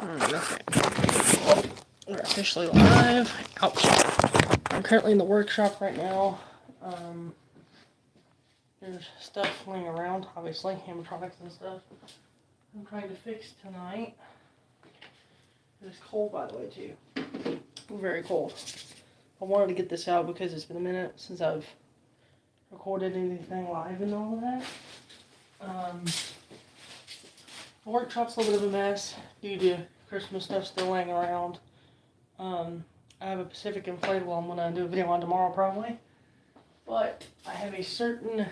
Okay. We're officially live. Ouch. I'm currently in the workshop right now. There's stuff laying around, obviously, animatronics and stuff. I'm trying to fix tonight. It's cold, by the way, too. Very cold. I wanted to get this out because it's been a minute since I've recorded anything live and all of that. The workshop's a little bit of a mess due to Christmas stuff still laying around. I have a Pacific inflatable I'm going to do a video on tomorrow probably. But I have a certain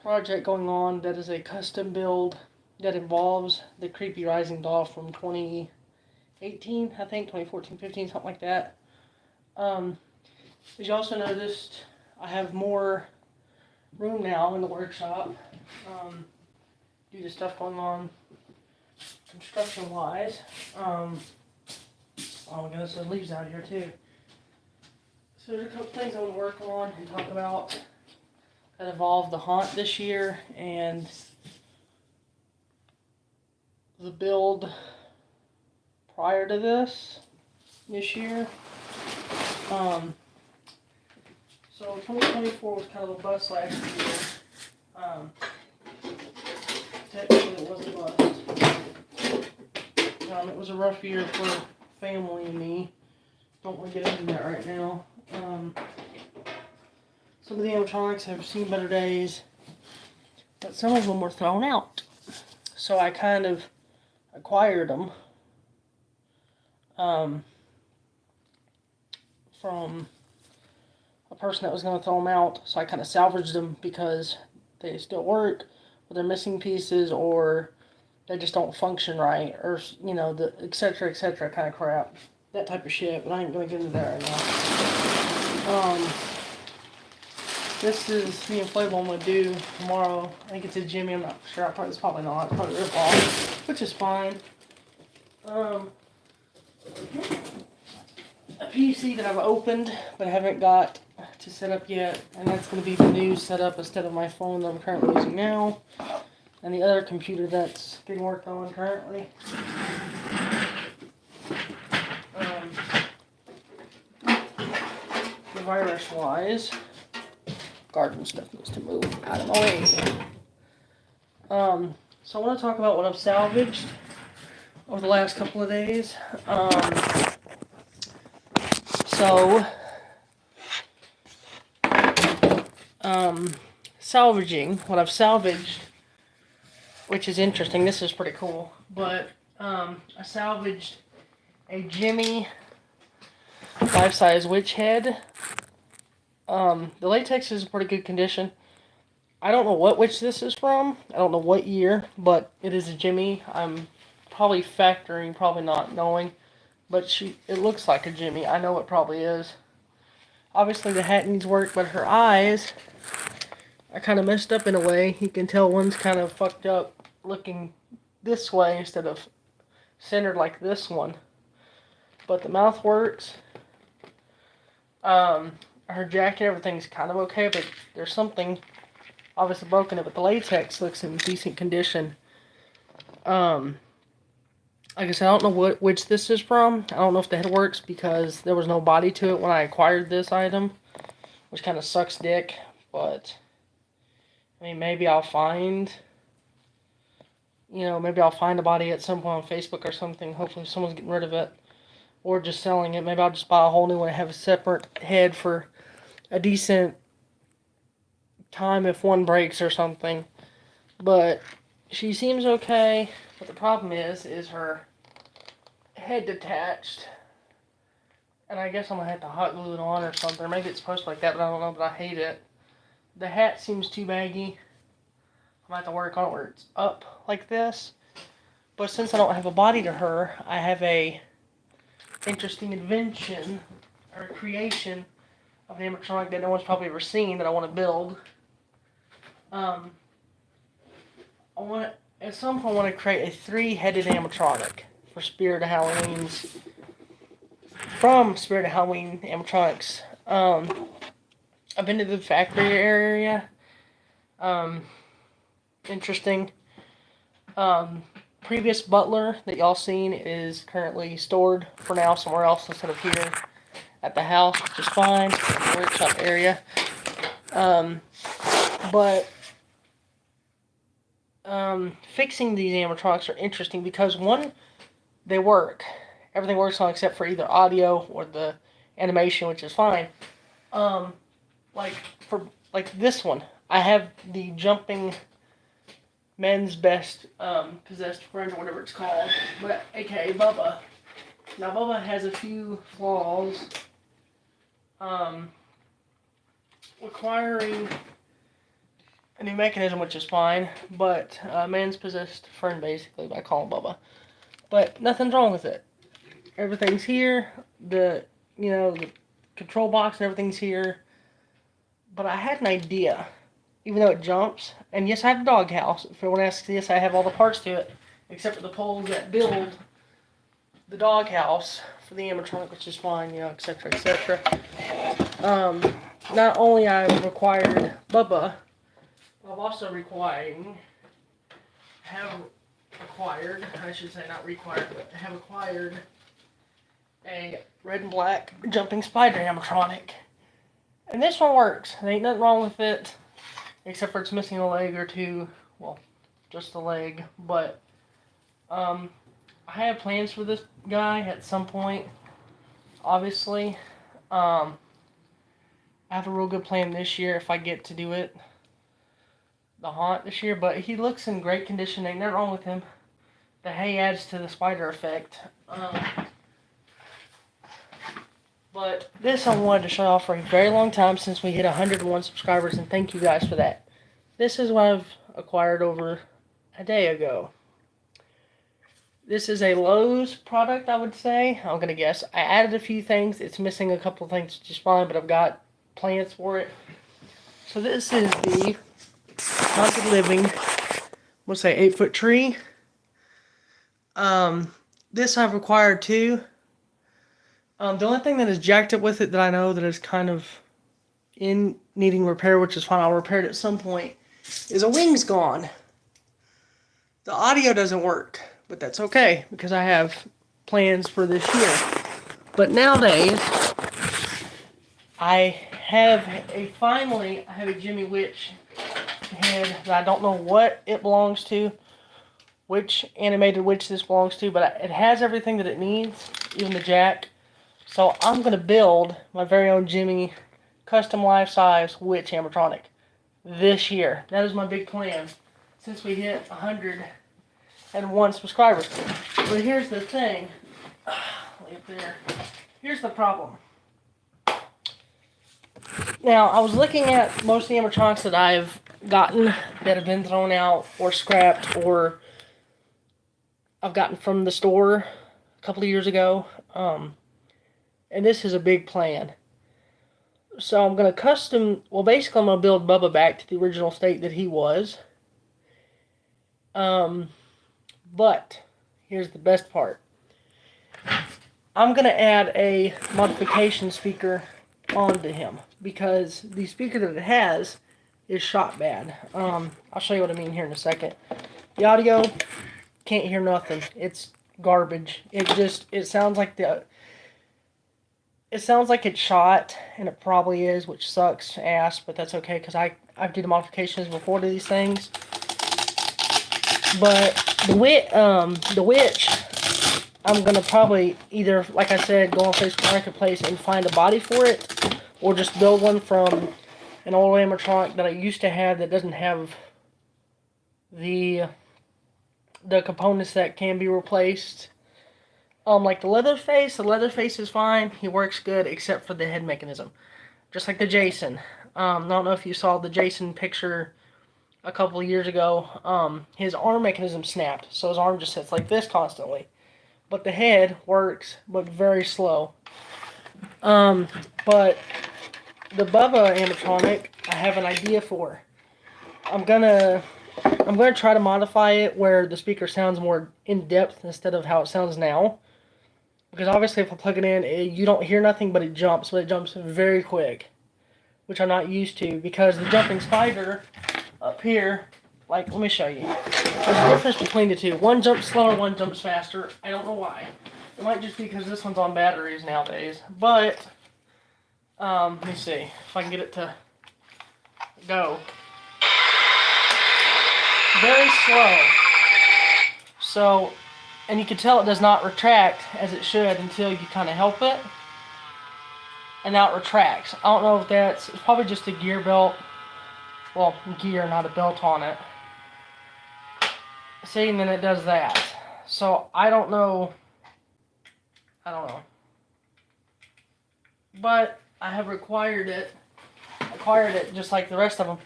project going on that is a custom build that involves the creepy rising doll from 2018, I think, 2014, 15, something like that. As you also noticed, I have more room now in the workshop due to stuff going on construction-wise. Oh my goodness, there's leaves out here too. So there's a couple things I want to work on and talk about that involve the haunt this year and the build prior to this year. So 2024 was kind of a bust last year. Technically it was a bust. It was a rough year for family and me. Don't want to get into that right now. Some of the animatronics have seen better days, but some of them were thrown out. So I kind of acquired them from a person that was going to throw them out. So I kind of salvaged them because they still work, but they're missing pieces or they just don't function right, or the etc. kind of crap, that type of shit. But I ain't going to get into that right now. This is the inflatable I'm going to do tomorrow. I think it's a Jimmy, I'm not sure. It's probably not. It's probably rip off, which is fine. A PC that I've opened, but I haven't got to set up yet. And that's going to be the new setup instead of my phone that I'm currently using now. And the other computer that's getting worked on currently. The virus-wise, garden stuff needs to move out of my way. So I want to talk about what I've salvaged over the last couple of days. Salvaging what I've salvaged, which is interesting. This is pretty cool. But I salvaged a Gemmy life-size witch head. The latex is in pretty good condition. I don't know what witch this is from. I don't know what year, but it is a Gemmy. I'm probably factoring, probably not knowing, but it looks like a Gemmy. I know it probably is. Obviously the hat needs work, but her eyes are kind of messed up in a way. You can tell one's kind of fucked up looking this way instead of centered like this one. But the mouth works. Her jacket, everything's kind of okay, but there's something obviously broken in it, but the latex looks in decent condition. Like I said, I don't know which this is from. I don't know if the head works because there was no body to it when I acquired this item, which kind of sucks dick, but I mean, maybe I'll find a body at some point on Facebook or something. Hopefully someone's getting rid of it or just selling it. Maybe I'll just buy a whole new one and have a separate head for a decent time if one breaks or something. But she seems okay. But the problem is her head detached. And I guess I'm going to have to hot glue it on or something. Or maybe it's supposed to like that, but I don't know. But I hate it. The hat seems too baggy. I'm going to have to work on it where it's up like this. But since I don't have a body to her, I have a interesting invention or creation of an animatronic that no one's probably ever seen that I want to build. At some point I want to create a 3-headed animatronic for Spirit of Halloween's, from Spirit of Halloween animatronics. I've been to the factory area. Interesting. previous butler that y'all seen is currently stored for now somewhere else instead of here at the house, which is fine. Workshop area. But fixing these animatronics are interesting because one, they work. Everything works on except for either audio or the animation, which is fine. Like like this one, I have the jumping men's best possessed friend or whatever it's called, but aka Bubba. Now Bubba has a few flaws, requiring a new mechanism, which is fine, but man's possessed friend basically, I call him Bubba. But nothing's wrong with it. Everything's here. The control box and everything's here. But I had an idea, even though it jumps. And yes, I have a doghouse. If anyone asks, yes, I have all the parts to it, except for the poles that build the doghouse for the animatronic, which is fine, etc., etc. Not only I've required Bubba, I've also have acquired, I should say not required, but have acquired a red and black jumping spider animatronic. And this one works. There ain't nothing wrong with it, except for it's missing a leg or two. Well, just a leg. But I have plans for this guy at some point, obviously. I have a real good plan this year if I get to do it. The haunt this year, but he looks in great condition. Ain't nothing wrong with him. The hay adds to the spider effect. But this I wanted to show off for a very long time since we hit 101 subscribers, and thank you guys for that. This is what I've acquired over a day ago. This is a Lowe's product, I would say. I'm going to guess. I added a few things. It's missing a couple of things, which is fine, but I've got plans for it. So this is the Haunted Living, we'll say 8-foot tree. This I've required too. The only thing that is jacked up with it that I know that is kind of in needing repair, which is fine, I'll repair it at some point, is a wing's gone. The audio doesn't work, but that's okay because I have plans for this year. But nowadays, I have a Jimmy Witch head that I don't know what it belongs to, which animated witch this belongs to, but it has everything that it needs, even the jack. So I'm going to build my very own Jimmy custom life-size witch animatronic this year. That is my big plan since we hit 101 subscribers. But here's the thing. Lay up there. Here's the problem. Now, I was looking at most of the animatronics that I've gotten that have been thrown out or scrapped or I've gotten from the store a couple of years ago. And this is a big plan. So I'm going to basically I'm going to build Bubba back to the original state that he was. But here's the best part. I'm going to add a modification speaker onto him because the speaker that it has is shot bad. I'll show you what I mean here in a second. The audio, can't hear nothing. It's garbage. It sounds like it's shot, and it probably is, which sucks ass, but that's okay because I did modifications before to these things. But the witch, I'm gonna probably either, like I said, go on Facebook Marketplace and find a body for it, or just build one from an old animatronic that I used to have that doesn't have the components that can be replaced. Like the Leatherface is fine. He works good except for the head mechanism. Just like the Jason. I don't know if you saw the Jason picture a couple of years ago. His arm mechanism snapped, so his arm just sits like this constantly. But the head works, but very slow. But the Bubba animatronic, I have an idea for. I'm gonna try to modify it where the speaker sounds more in depth instead of how it sounds now. Because obviously if I plug it in, you don't hear nothing but it jumps. But it jumps very quick. Which I'm not used to. Because the jumping spider up here Like, let me show you. There's a difference between the two. One jumps slower, one jumps faster. I don't know why. It might just be because this one's on batteries nowadays. But, let me see if I can get it to go. Very slow. So, and you can tell it does not retract as it should until you kind of help it. And now it retracts. I don't know if it's probably just a gear belt. Well, gear, not a belt on it. See, and then it does that. So, I don't know. But I have acquired it just like the rest of them.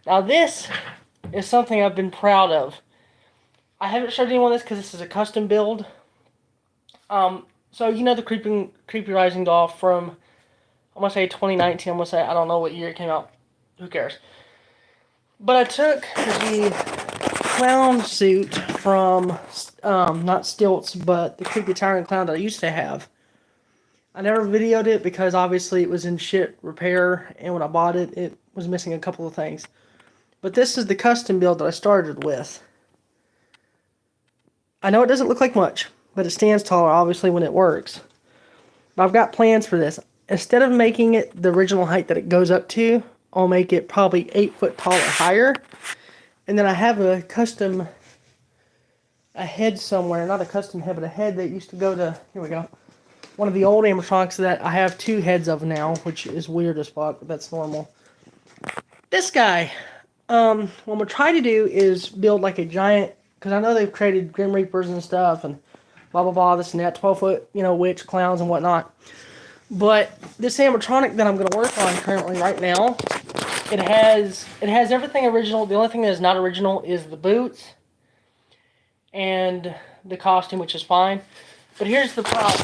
Now this is something I've been proud of. I haven't showed anyone this because this is a custom build. So you know the Creepy Rising doll from, I'm going to say 2019, I'm going to say, I don't know what year it came out. Who cares? But I took the clown suit from, not Stilts, but the Creepy Tyrant Clown that I used to have. I never videoed it because obviously it was in shit repair, and when I bought it, it was missing a couple of things. But this is the custom build that I started with. I know it doesn't look like much, but it stands taller, obviously, when it works. But I've got plans for this. Instead of making it the original height that it goes up to, I'll make it probably 8 foot tall or higher. And then I have a head somewhere, not a custom head, but a head that used to go to, here we go, one of the old animatronics that I have 2 heads of now, which is weird as fuck, but that's normal. This guy, what I'm going to try to do is build like a giant, because I know they've created Grim Reapers and stuff, and blah, blah, blah, this and that, 12-foot, witch, clowns, and whatnot. But this animatronic that I'm going to work on currently right now, it has everything original. The only thing that is not original is the boots and the costume, which is fine. But here's the problem.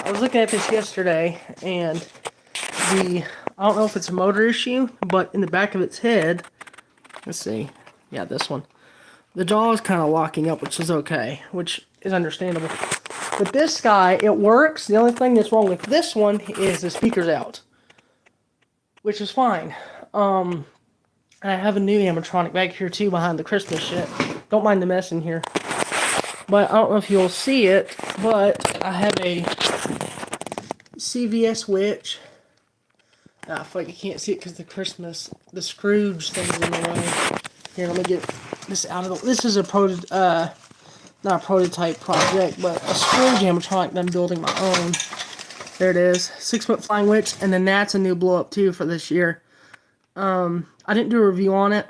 I was looking at this yesterday, and I don't know if it's a motor issue, but in the back of its head, let's see, yeah, this one, the jaw is kind of locking up, which is okay, which is understandable. But this guy, it works. The only thing that's wrong with this one is the speaker's out, which is fine. And I have a new animatronic back here too behind the Christmas shit. Don't mind the mess in here. But I don't know if you'll see it, but I have a CVS witch. Ah, fuck, you can't see it because the Scrooge thing's in the way. Here, let me get this out of the... This is not a prototype project, but a Scrooge animatronic that I'm building my own. There it is. 6-foot flying witch, and then that's a new blow-up too for this year. I didn't do a review on it,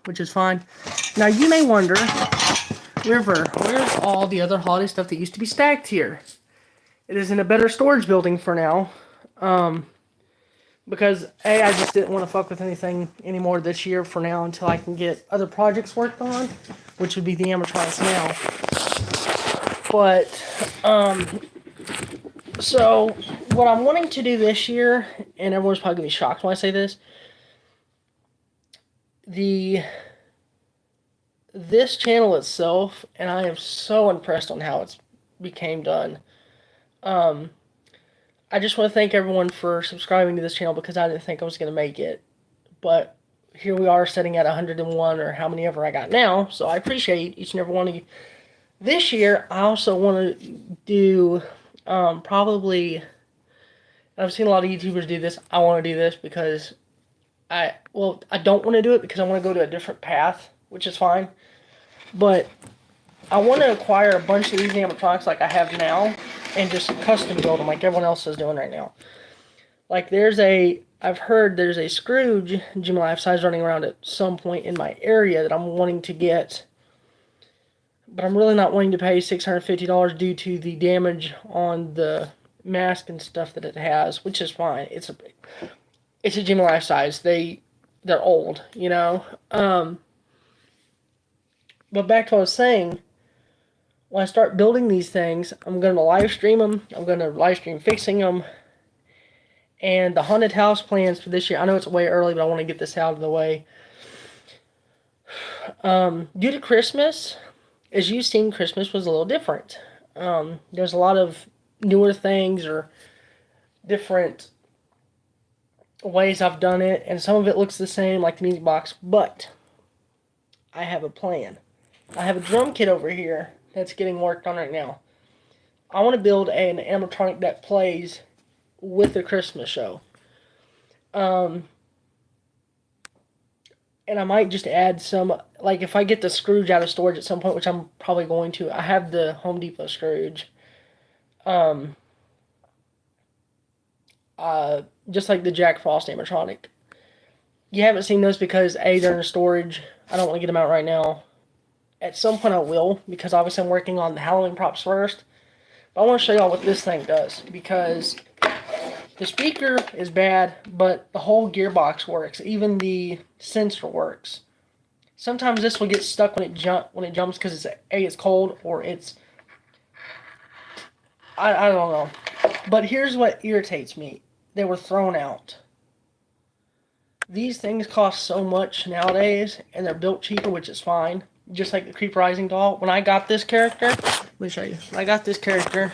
which is fine. Now, you may wonder, River, where's all the other holiday stuff that used to be stacked here? It is in a better storage building for now. Because, A, I just didn't want to fuck with anything anymore this year for now until I can get other projects worked on, which would be the animatronics now. But, so, what I'm wanting to do this year, and everyone's probably going to be shocked when I say this, this channel itself, and I am so impressed on how it's became done. I just want to thank everyone for subscribing to this channel because I didn't think I was going to make it. But here we are sitting at 101 or how many ever I got now. So I appreciate each and every one of you. This year, I also want to do probably... I've seen a lot of YouTubers do this. I want to do this because I don't want to do it because I want to go to a different path, which is fine. But I want to acquire a bunch of these animatronics like I have now and just custom build them like everyone else is doing right now. Like I've heard there's a Scrooge Gemmy life size running around at some point in my area that I'm wanting to get. But I'm really not wanting to pay $650 due to the damage on the mask and stuff that it has, which is fine. It's a Gemmy life size. They're old, But back to what I was saying, when I start building these things, I'm going to live stream them. I'm going to live stream fixing them. And the haunted house plans for this year, I know it's way early, but I want to get this out of the way. Due to Christmas, as you've seen, Christmas was a little different. There's a lot of newer things or different ways I've done it, and some of it looks the same, like the music box, but I have a plan. I have a drum kit over here that's getting worked on right now. I want to build an animatronic that plays with the Christmas show. And I might just add some, like if I get the Scrooge out of storage at some point, which I'm probably going to. I have the Home Depot Scrooge. Just like the Jack Frost animatronic. You haven't seen those because A, they're in storage. I don't want to get them out right now. At some point I will, because obviously I'm working on the Halloween props first. But I want to show y'all what this thing does, because the speaker is bad, but the whole gearbox works. Even the sensor works. Sometimes this will get stuck when it jumps because it's cold, or it's I don't know. But here's what irritates me. They were thrown out. These things cost so much nowadays, and they're built cheaper, which is fine. Just like the Creep Rising doll. When I got this character, let me show you. When I got this character,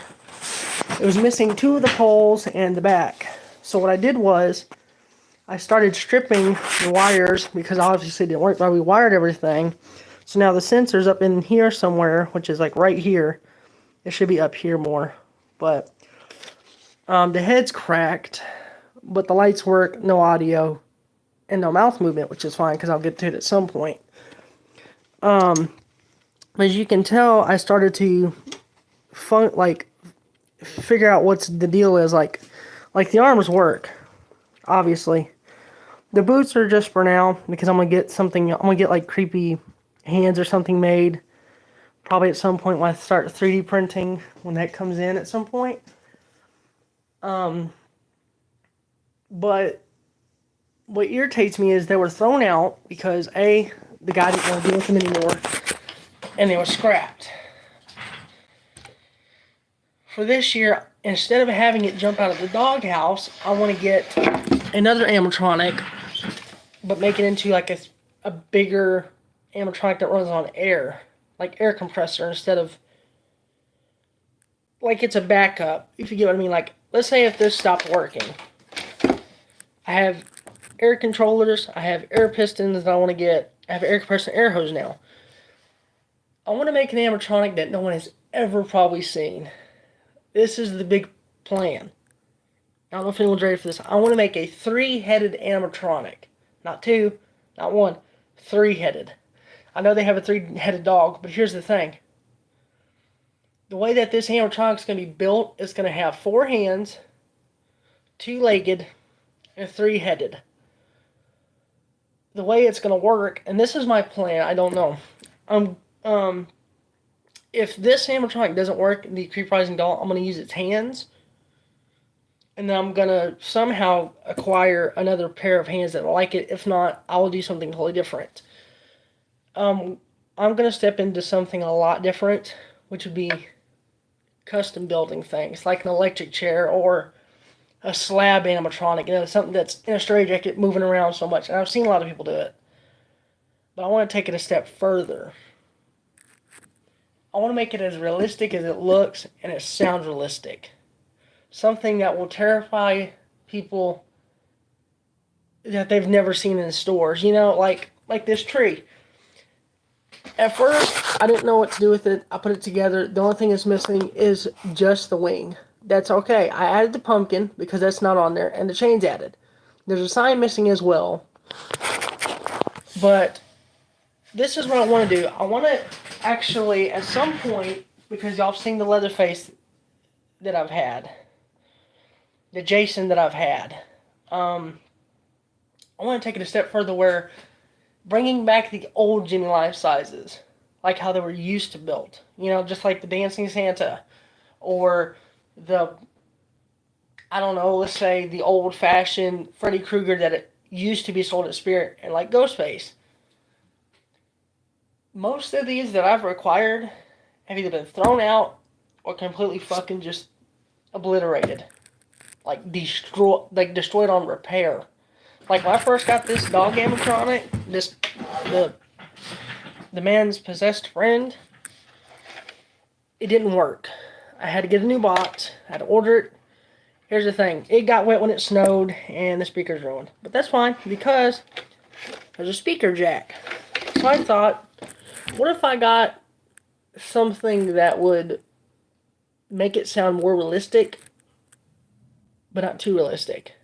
it was missing 2 of the poles and the back. So what I did was, I started stripping the wires, because obviously it didn't work, but we wired everything. So now the sensor's up in here somewhere, which is like right here. It should be up here more. But the head's cracked, but the lights work, no audio, and no mouth movement, which is fine because I'll get to it at some point. As you can tell, I started to figure out what's the deal is. Like the arms work, obviously. The boots are just for now because I'm gonna get something. I'm gonna get like creepy hands or something made. Probably at some point when I start 3D printing, when that comes in at some point. But what irritates me is they were thrown out because A, the guy didn't want to deal with them anymore, and they were scrapped. For this year, instead of having it jump out of the doghouse, I want to get another animatronic, but make it into like a bigger animatronic that runs on air, like air compressor, instead of like it's a backup, if you get what I mean. Like, let's say if this stopped working, I have air controllers, I have air pistons that I want to get, I have air compressor and air hose now. I want to make an animatronic that no one has ever probably seen. This is the big plan. I don't know if anyone's ready for this. I want to make a 3-headed animatronic. Not 2, not 1, 3-headed. I know they have a 3-headed dog, but here's the thing. The way that this animatronic is going to be built is going to have 4 hands, 2-legged, and 3-headed. The way it's going to work, and this is my plan, I don't know. If this animatronic doesn't work, the Creep Rising doll, I'm going to use its hands. And then I'm going to somehow acquire another pair of hands that like it. If not, I will do something totally different. I'm going to step into something a lot different, which would be custom building things, like an electric chair or a slab animatronic, something that's in a straight jacket moving around so much. And I've seen a lot of people do it. But I want to take it a step further. I want to make it as realistic as it looks, and it sounds realistic. Something that will terrify people that they've never seen in stores. Like this tree. At first, I didn't know what to do with it. I put it together. The only thing that's missing is just the wing. That's okay. I added the pumpkin because that's not on there, and the chain's added. There's a sign missing as well. But this is what I want to do. I want to actually, at some point, because y'all have seen the Leatherface that I've had, the Jason that I've had, I want to take it a step further where bringing back the old Gemmy life sizes, like how they were used to built. Just like the Dancing Santa, or let's say the old-fashioned Freddy Krueger that it used to be sold at Spirit, and like Ghostface. Most of these that I've acquired have either been thrown out or completely fucking just obliterated. Like destroyed on repair. Like when I first got this dog animatronic, the man's possessed friend, it didn't work. I had to get a new box. I had to order it. Here's the thing. It got wet when it snowed, and the speaker's ruined. But that's fine, because there's a speaker jack. So I thought, What if I got something that would make it sound more realistic, but not too realistic?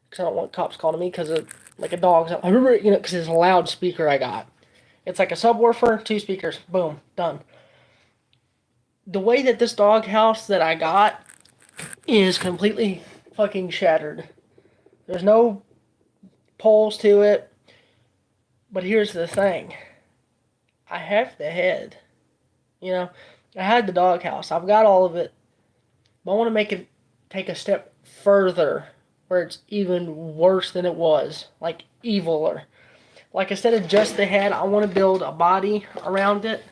Because I don't want cops calling me because of like a dog's, because it's a loudspeaker I got. It's like a subwoofer, 2 speakers, boom, done. The way that this doghouse that I got is completely fucking shattered. There's no poles to it. But here's the thing. I have the head. You know, I had the doghouse. I've got all of it. But I want to make it take a step further where it's even worse than it was. Like, eviler. Like, instead of just the head, I want to build a body around it.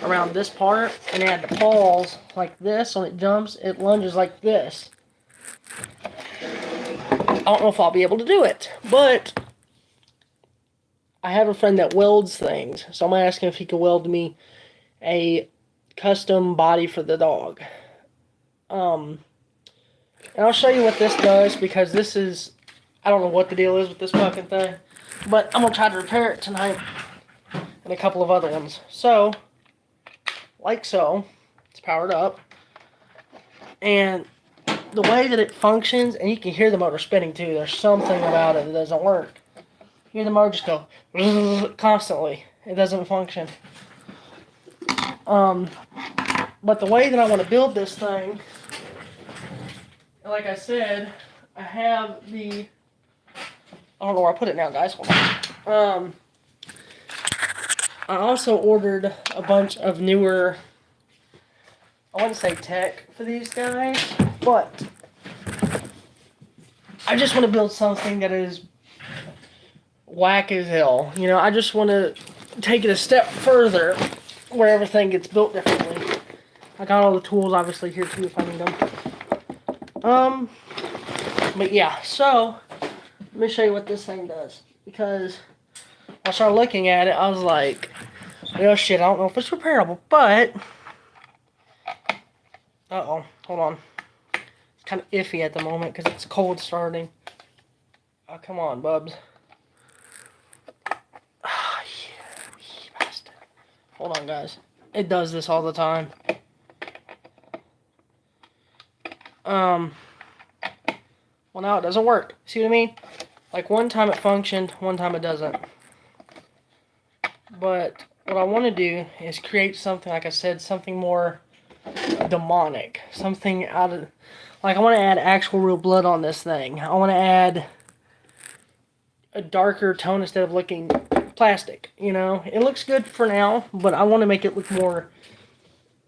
Around this part. And add the paws like this. When it jumps, it lunges like this. I don't know if I'll be able to do it. But I have a friend that welds things. So I'm going to ask him if he can weld me a custom body for the dog. And I'll show you what this does, because this is, I don't know what the deal is with this fucking thing, but I'm going to try to repair it tonight, and a couple of other ones. So, like so, it's powered up, and the way that it functions, and you can hear the motor spinning too, there's something about it that doesn't work. You hear the motor just go constantly. It doesn't function. But the way that I want to build this thing, like I said, I have the, I don't know where I put it now, guys. Hold on. I also ordered a bunch of newer, I wouldn't say tech for these guys, but I just want to build something that is whack as hell. You know, I just want to take it a step further where everything gets built differently. I got all the tools obviously here too if I need them. But yeah, so let me show you what this thing does, because when I started looking at it, I was like, well, shit, I don't know if it's repairable, but hold on. It's kind of iffy at the moment because it's cold starting. Oh, come on, bubs. Ah, yeah, bastard. Hold on, guys. It does this all the time. Well, now it doesn't work. See what I mean? Like, one time it functioned, one time it doesn't. But what I want to do is create something, like I said, something more demonic. Something out of, like, I want to add actual real blood on this thing. I want to add a darker tone instead of looking plastic, you know? It looks good for now, but I want to make it look more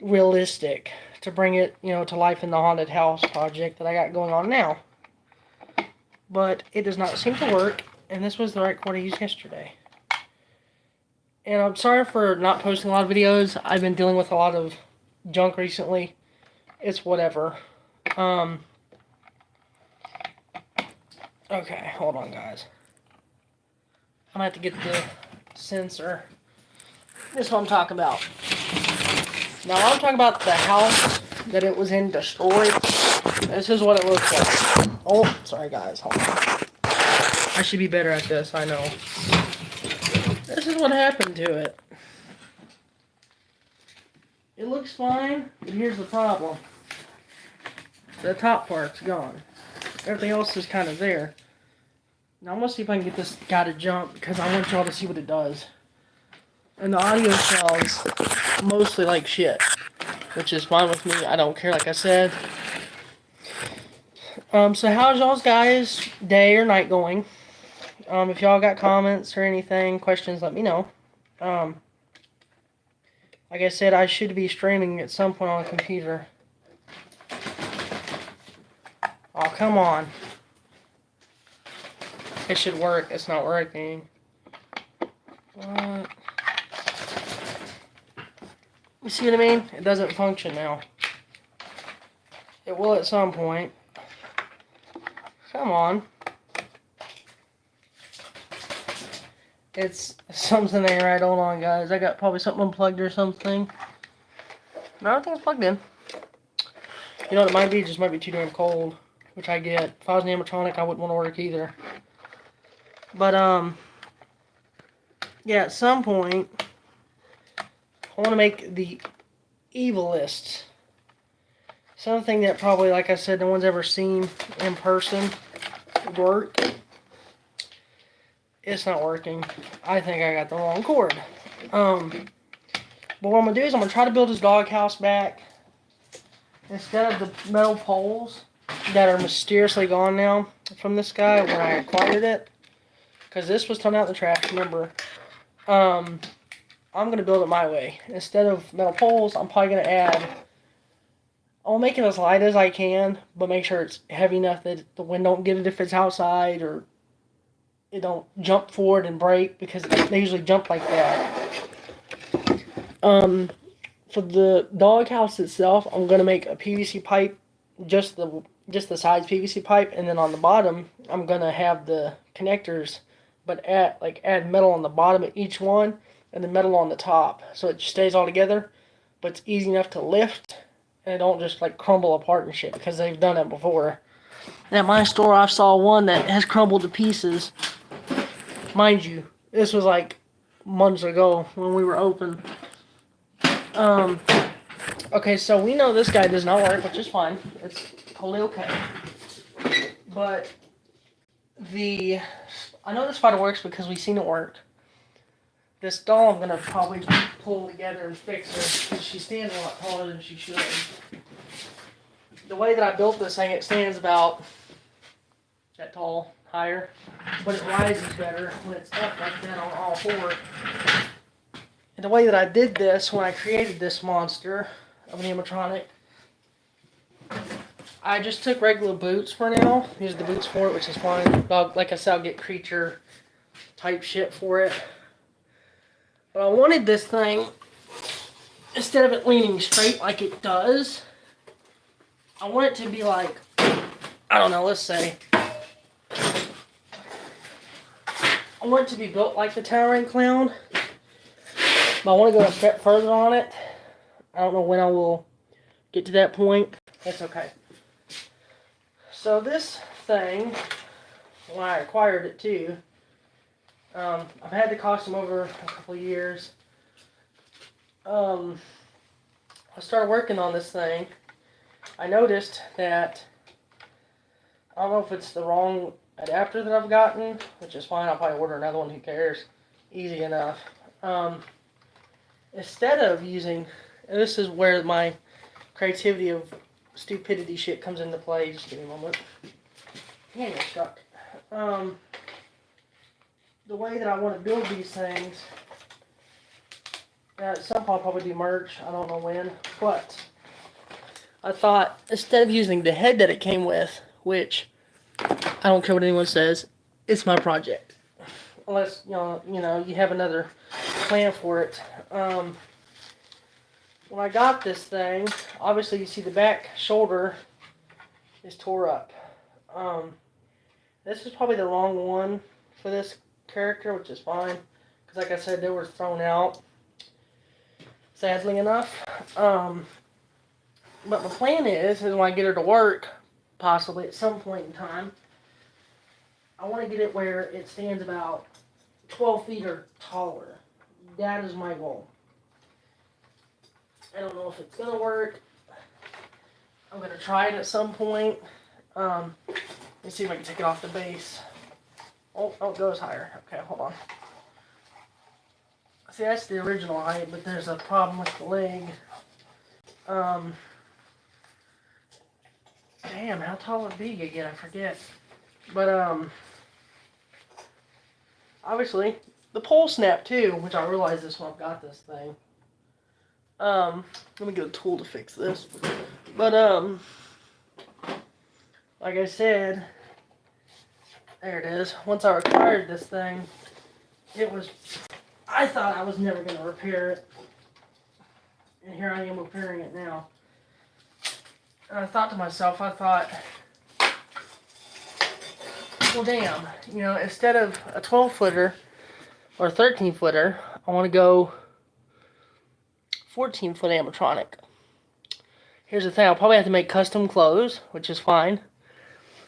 realistic to bring it, you know, to life in the haunted house project that I got going on now. But it does not seem to work, and this was the right cord I used yesterday. And I'm sorry for not posting a lot of videos. I've been dealing with a lot of junk recently. It's whatever. Okay, hold on, guys. I'm going to have to get the sensor. This is what I'm talking about. Now, I'm talking about the house that it was in destroyed. This is what it looks like. Oh, sorry, guys. Hold on. I should be better at this, I know. This is what happened to it. It looks fine, but here's the problem. The top part's gone. Everything else is kind of there. Now I'm going to see if I can get this guy to jump, because I want y'all to see what it does. And the audio sounds mostly like shit, which is fine with me. I don't care, like I said. So how's y'all's guys' day or night going? If y'all got comments or anything, questions, let me know. Like I said, I should be streaming at some point on a computer. Oh, come on. It should work. It's not working. What? You see what I mean? It doesn't function now. It will at some point. Come on. It's something ain't right. Hold on, guys. I got probably something unplugged or something. No, everything's plugged in. You know what it might be? It just might be too damn cold, which I get. If I was an animatronic, I wouldn't want to work either. But, yeah, at some point, I want to make the evilest. Something that probably, like I said, no one's ever seen in person work. It's not working. I think I got the wrong cord. But what I'm going to do is I'm going to try to build his doghouse back. Instead of the metal poles that are mysteriously gone now from this guy when I acquired it. Because this was thrown out in the trash, remember. I'm going to build it my way. Instead of metal poles, I'm probably going to add... I'll make it as light as I can, but make sure it's heavy enough that the wind don't get it if it's outside, or it don't jump forward and break, because they usually jump like that. For the doghouse itself, I'm gonna make a PVC pipe, just the sides PVC pipe, and then on the bottom, I'm gonna have the connectors, but add metal on the bottom of each one, and the metal on the top, so it stays all together, but it's easy enough to lift, and it don't just like crumble apart and shit, because they've done it before. At my store, I saw one that has crumbled to pieces. Mind you, this was like months ago when we were open. Okay, so we know this guy does not work, which is fine. It's totally okay. But I know the spider works because we've seen it work. This doll I'm going to probably pull together and fix her, because she stands a lot taller than she should. The way that I built this thing, it stands about that tall, higher, but it rises better when it's up like that on all four. And the way that I did this when I created this monster of an animatronic, I just took regular boots for now. These are the boots for it, which is fine. Like I said, I'll get creature type shit for it. But I wanted this thing, instead of it leaning straight like it does, I want it to be like, I don't know, let's say, I want it to be built like the Towering Clown. But I want to go a step further on it. I don't know when I will get to that point. That's okay. So this thing, when I acquired it too, I've had the costume over a couple of years. I started working on this thing. I noticed that, I don't know if it's the wrong adapter that I've gotten, which is fine. I'll probably order another one. Who cares? Easy enough. Instead of using, and this is where my creativity of stupidity shit comes into play. Just give me a moment. Yeah, you're stuck. The way that I want to build these things, at some point I'll probably do merch. I don't know when, but I thought instead of using the head that it came with, which I don't care what anyone says, it's my project. Unless you have another plan for it. When I got this thing, obviously you see the back shoulder is tore up. This is probably the wrong one for this character, which is fine, because like I said, they were thrown out, sadly enough. But my plan is when I get her to work, possibly at some point in time, I want to get it where it stands about 12 feet or taller. That is my goal. I don't know if it's going to work. I'm going to try it at some point. Let me see if I can take it off the base. Oh, it goes higher. Okay, hold on. See, that's the original height, but there's a problem with the leg. Damn, how tall would it be again? I forget. But, obviously, the pole snapped too, which I realized this when I got this thing. Let me get a tool to fix this. But, like I said, there it is. Once I acquired this thing, I thought I was never going to repair it. And here I am repairing it now. And I thought to myself, well damn, instead of a 12-footer or a 13-footer, I want to go 14-foot animatronic. Here's the thing, I'll probably have to make custom clothes, which is fine.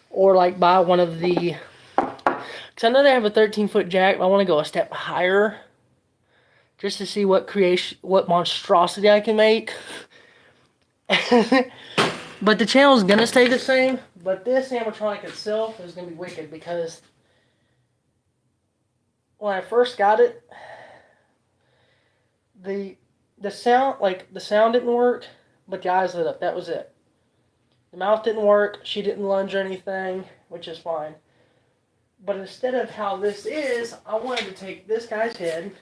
Or like buy one of the, because I know they have a 13-foot jack, but I want to go a step higher just to see what monstrosity I can make. But the channel is gonna stay the same. But this animatronic itself is gonna be wicked because when I first got it, the sound didn't work, but the eyes lit up. That was it. The mouth didn't work. She didn't lunge or anything, which is fine. But instead of how this is, I wanted to take this guy's head and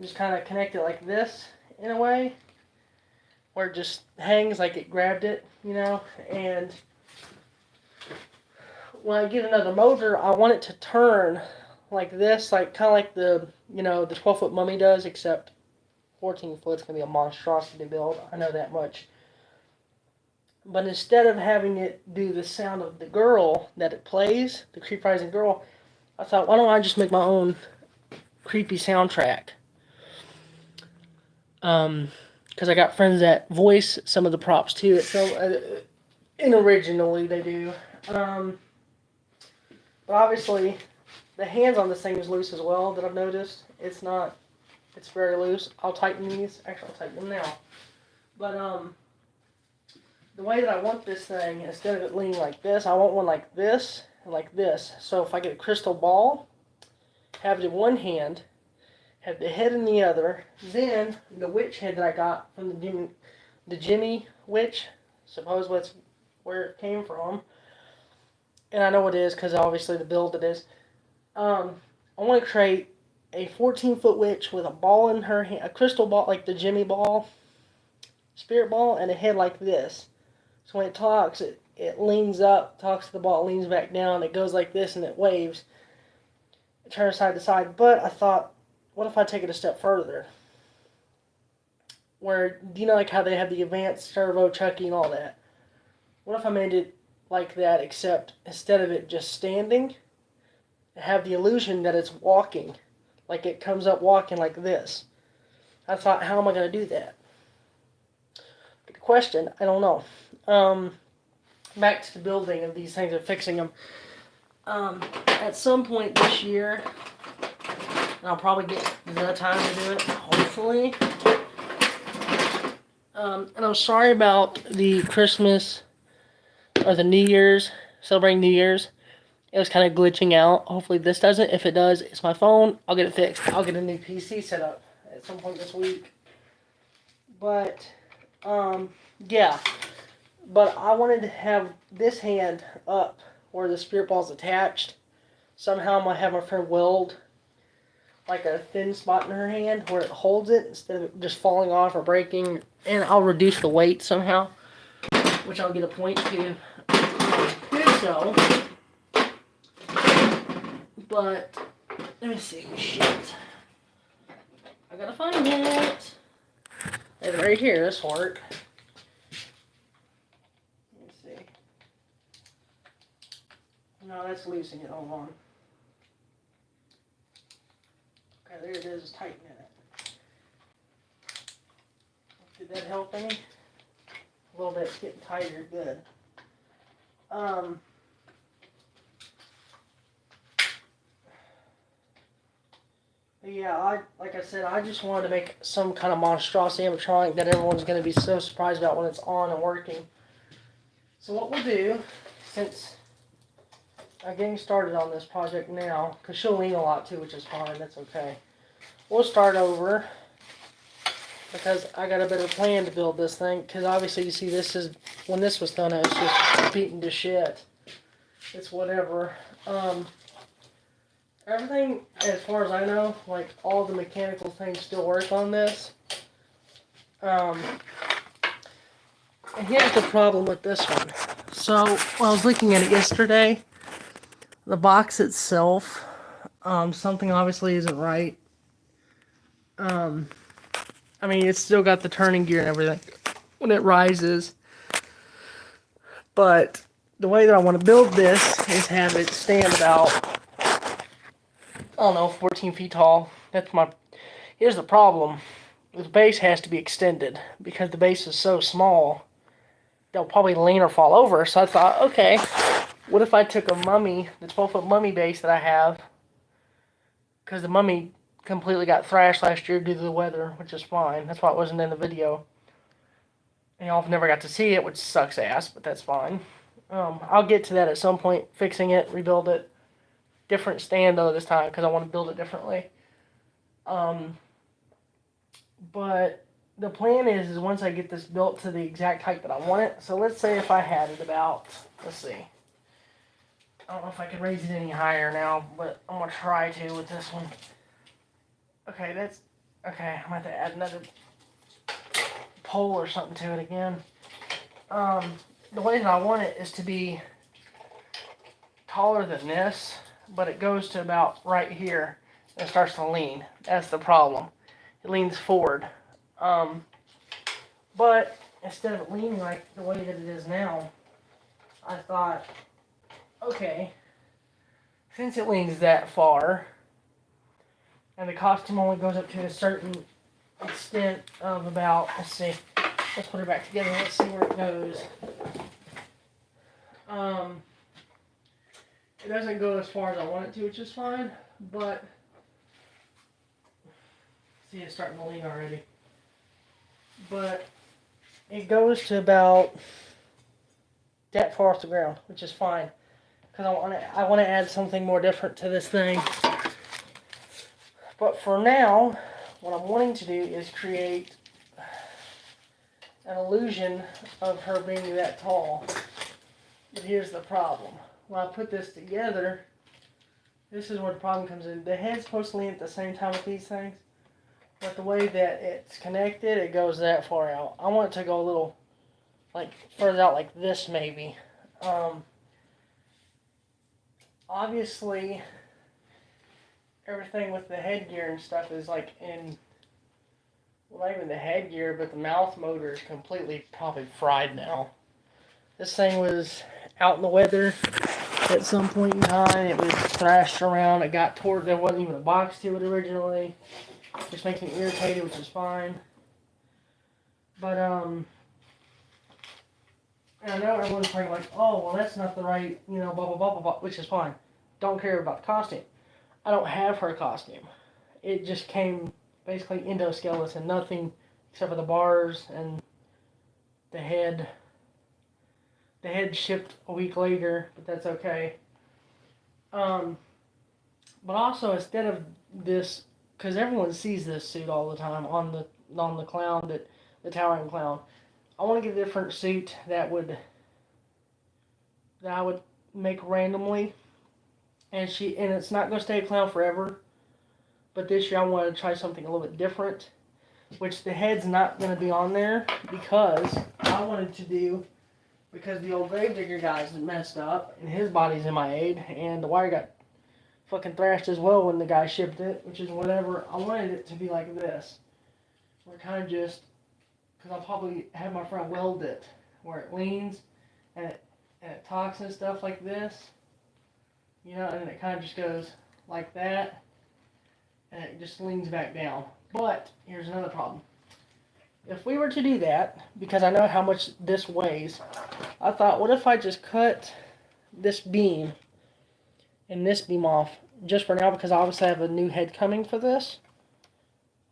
just kind of connect it like this in a way, where it just hangs like it grabbed it, you know. And when I get another motor, I want it to turn like this, like kind of like the 12-foot mummy does, except 14 foot's gonna be a monstrosity build. I know that much. But instead of having it do the sound of the girl that it plays, the Creep Rising girl, I thought, why don't I just make my own creepy soundtrack? Because I got friends that voice some of the props too. And originally they do. But obviously, the hands on this thing is loose as well. That I've noticed. It's very loose. I'll tighten these. Actually, I'll tighten them now. But the way that I want this thing, instead of it leaning like this, I want one like this and like this. So if I get a crystal ball, have it in one hand, have the head in the other, then the witch head that I got from the Gemmy witch, suppose that's where it came from, and I know it is because obviously the build it is. I want to create a 14-foot witch with a ball in her hand, a crystal ball like the Gemmy ball, spirit ball, and a head like this. So when it talks, it leans up, talks to the ball, leans back down, it goes like this, and it waves. It turns side to side. But I thought, what if I take it a step further? Where, do you know like how they have the advanced servo, Chucky, and all that? What if I made it like that, except instead of it just standing, have the illusion that it's walking. Like it comes up walking like this. I thought, how am I going to do that? Good question. I don't know. Back to the building of these things and fixing them. At some point this year, and I'll probably get the time to do it, hopefully. And I'm sorry about the Christmas or the New Year's, celebrating New Year's. It was kind of glitching out. Hopefully this doesn't. If it does, it's my phone. I'll get it fixed. I'll get a new PC set up at some point this week. But, yeah. But I wanted to have this hand up where the spirit ball's attached. Somehow I'm going to have my friend weld like a thin spot in her hand where it holds it instead of it just falling off or breaking. And I'll reduce the weight somehow, which I'll get a point to do so. But, let me see. Shit. I gotta find it. It's right here. This will work. No, that's loosening it. Hold on. Okay, there it is. Tightening it. Did that help any? A little bit. It's getting tighter. Good. Yeah, like I said, I just wanted to make some kind of monstrosity animatronic that everyone's going to be so surprised about when it's on and working. So what we'll do, since I'm getting started on this project now, because she'll lean a lot too, which is fine, that's okay. We'll start over, because I got a better plan to build this thing, because obviously you see this is, when this was done, it was just beaten to shit. It's whatever. Everything, as far as I know, like all the mechanical things still work on this. And here's the problem with this one. So, when I was looking at it yesterday, the box itself, something obviously isn't right. I mean, it's still got the turning gear and everything when it rises. But the way that I want to build this is have it stand about, I don't know, 14 feet tall. Here's the problem. The base has to be extended because the base is so small. They'll probably lean or fall over. So I thought, okay, what if I took a mummy, the 12-foot mummy base that I have, because the mummy completely got thrashed last year due to the weather, which is fine. That's why it wasn't in the video. And y'all have never got to see it, which sucks ass, but that's fine. I'll get to that at some point, fixing it, rebuild it. Different stand though this time because I want to build it differently. But the plan is once I get this built to the exact height that I want it. So let's say if I had it about, let's see. I don't know if I can raise it any higher now, but I'm going to try to with this one. Okay, that's, okay, I'm going to have to add another pole or something to it again. The way that I want it is to be taller than this, but it goes to about right here and it starts to lean. That's the problem. It leans forward. But instead of it leaning like the way that it is now, I thought, okay, since it leans that far, and the costume only goes up to a certain extent of about, let's see, let's put it back together, let's see where it goes. It doesn't go as far as I want it to, which is fine, but see, it's starting to lean already. But it goes to about that far off the ground, which is fine, because I want to add something more different to this thing. But for now, what I'm wanting to do is create an illusion of her being that tall. But here's the problem. When I put this together, this is where the problem comes in. The head's supposed to lean at the same time with these things, but the way that it's connected, it goes that far out. I want it to go a little, like, further out like this maybe. Obviously, everything with the headgear and stuff is like in, well, not even the headgear, but the mouth motor is completely probably fried now. This thing was out in the weather at some point in time. It was thrashed around. It got tore. There wasn't even a box to it originally. Just makes me irritated, which is fine. But and I know everyone's probably like, oh, well, that's not the right, you know, blah blah blah blah blah, which is fine. Don't care about the costume. I don't have her costume. It just came basically endoskeleton, nothing except for the bars and the head. The head shipped a week later, but that's okay. But also, instead of this, because everyone sees this suit all the time on the clown, the towering clown, I want to get a different suit that I would make randomly, and it's not going to stay a clown forever. But this year I want to try something a little bit different, which the head's not going to be on there because I wanted to do. Because the old gravedigger guy's messed up, and his body's in my aid, and the wire got fucking thrashed as well when the guy shipped it, which is whatever. I wanted it to be like this. Where it kind of just, because I'll probably have my friend weld it, where it leans, and it talks and stuff like this. You know, and then it kind of just goes like that, and it just leans back down. But, here's another problem. If we were to do that, because I know how much this weighs, I thought, what if I just cut this beam and this beam off just for now, because I obviously have a new head coming for this.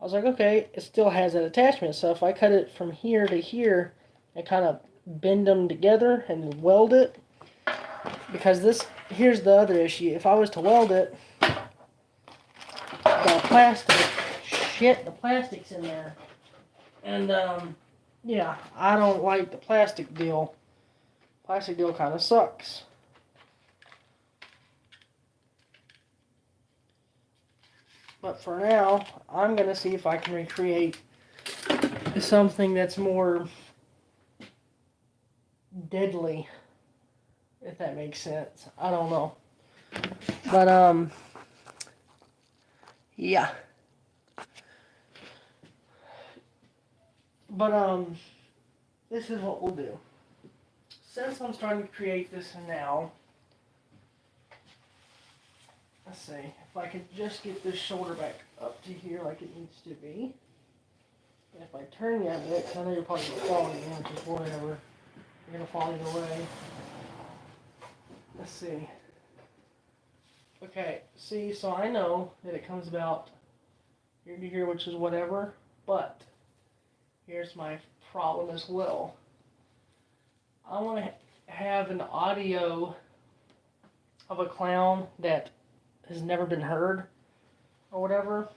I was like, okay, it still has that attachment, so if I cut it from here to here and kind of bend them together and weld it, because here's the other issue. If I was to weld it, the plastic's in there. And, yeah, I don't like the plastic deal. Plastic deal kind of sucks. But for now, I'm going to see if I can recreate something that's more deadly, if that makes sense. I don't know. But, yeah. But, this is what we'll do. Since I'm starting to create this now, let's see, if I could just get this shoulder back up to here like it needs to be. And if I turn you a bit, because I know you're probably going to fall again, which is whatever. You're going to fall either way. Let's see. Okay, see, so I know that it comes about here to here, which is whatever. But here's my problem as well. I want to have an audio of a clown that has never been heard or whatever.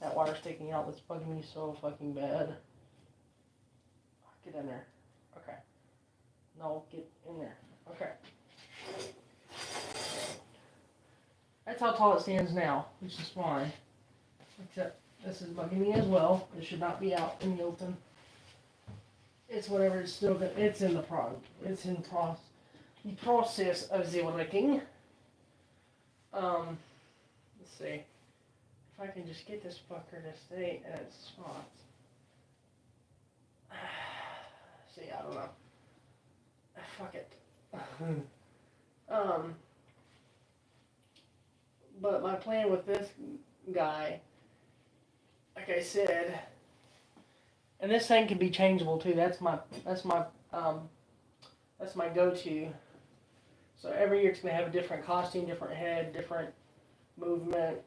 That wire's sticking out. That's bugging me so fucking bad. Get in there. Okay. No, get in there. Okay. That's how tall it stands now, which is fine. Except this is bugging me as well. It should not be out in the open. It's whatever. It's still good. It's in the It's in the process of zero-licking. Let's see. If I can just get this fucker to stay in its spots. See, I don't know. Fuck it. But my plan with this guy, like I said, and this thing can be changeable too. That's my go-to. So every year it's gonna have a different costume, different head, different movement.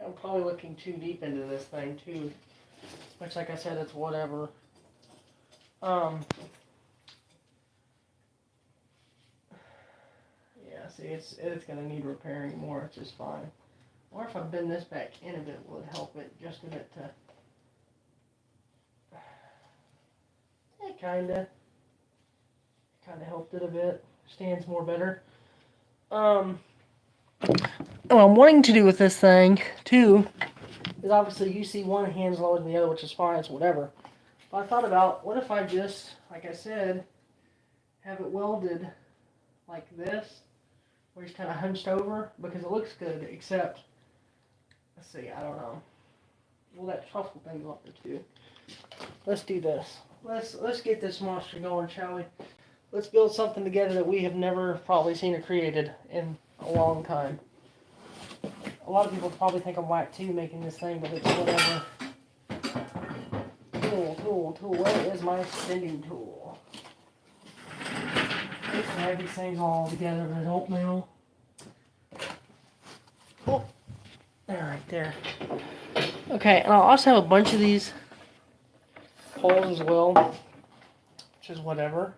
I'm probably looking too deep into this thing too, which, like I said, it's whatever. Yeah, see, it's gonna need repairing more, which is fine. Or if I bend this back in a bit, would help it just a bit to. It kinda helped it a bit. Stands more better. What I'm wanting to do with this thing too is obviously you see one hand's lower than the other, which is fine. It's whatever. But I thought about, what if I just, like I said, have it welded like this, where he's kind of hunched over, because it looks good, except, let's see, I don't know. Will that truffle thing go up there too? Let's do this. Let's get this monster going, shall we? Let's build something together that we have never probably seen or created in a long time. A lot of people probably think I'm whack too making this thing, but it's whatever. Tool. Where is my extending tool? I used to have these things all together, but I don't now. Oh, there, right there. Okay, and I'll also have a bunch of these holes as well, which is whatever.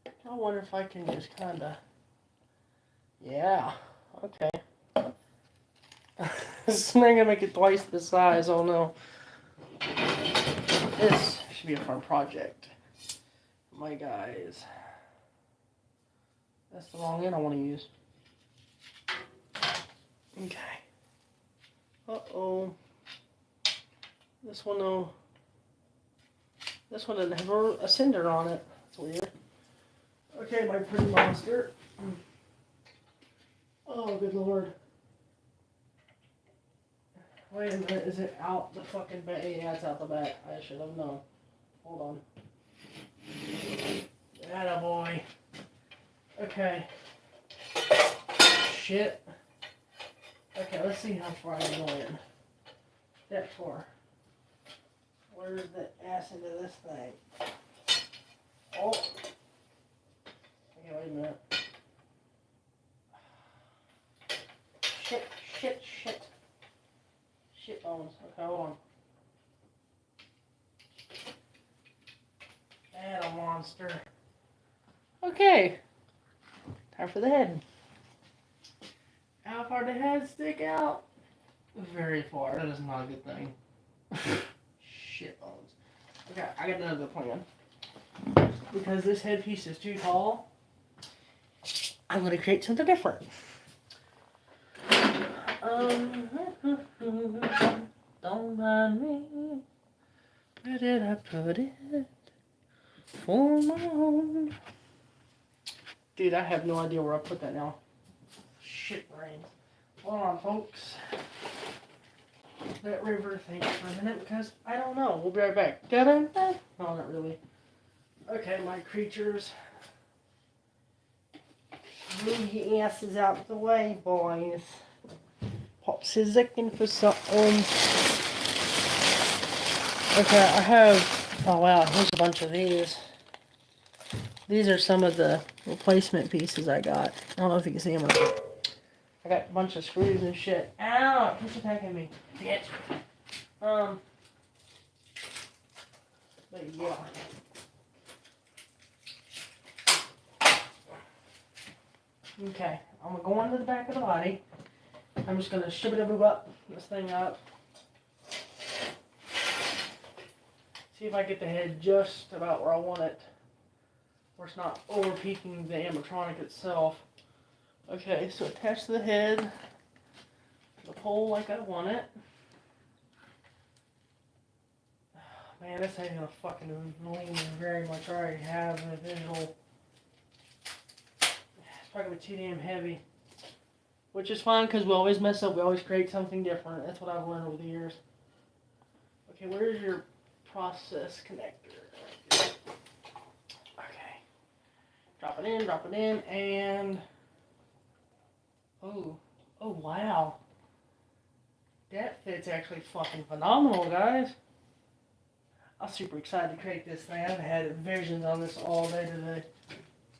I wonder if I can just kind of, yeah, okay. This is not gonna make it twice the size. Oh no. This should be a fun project. My guys. That's the wrong end I want to use. Okay. Uh-oh. This one though. This one doesn't have a cinder on it. That's weird. Okay, my pretty monster. Oh, good lord. Wait a minute, is it out the fucking back? Yeah, it's out the back. I should have known. Hold on. Attaboy. Okay. Shit. Okay, let's see how far I can go in. That far. Where's the ass into this thing? Oh. Okay, wait a minute. Shit. Shit bones. Okay, hold on. And a monster. Okay. Time for the head. How far did the head stick out? Very far. That is not a good thing. Shit bones. Okay, I got another plan. Because this headpiece is too tall, I'm going to create something different. Don't mind me. Where did I put it? For my own. Dude, I have no idea where I put that now. Shit brains. Hold on, folks. That river thing for a minute, because I don't know. We'll be right back. No, not really. Okay, my creatures. Move your asses out the way, boys. Pops is looking for something. Okay, I have, oh wow, here's a bunch of these. These are some of the replacement pieces I got. I don't know if you can see them or not. I got a bunch of screws and shit. Ow! Keeps attacking me. Bitch. But yeah. Okay, I'm gonna go into the back of the body. I'm just gonna shibba-dabba up this thing up. See if I get the head just about where I want it, where it's not over peaking the animatronic itself. Okay, so attach the head to the pole like I want it. Man, this ain't gonna fucking lean me very much. I already have a visual. It's probably gonna be too damn heavy. Which is fine, because we always mess up. We always create something different. That's what I've learned over the years. Okay, where's your process connector? Okay. Drop it in, and... Oh, wow. That fit's actually fucking phenomenal, guys. I'm super excited to create this thing. I've had visions on this all day today.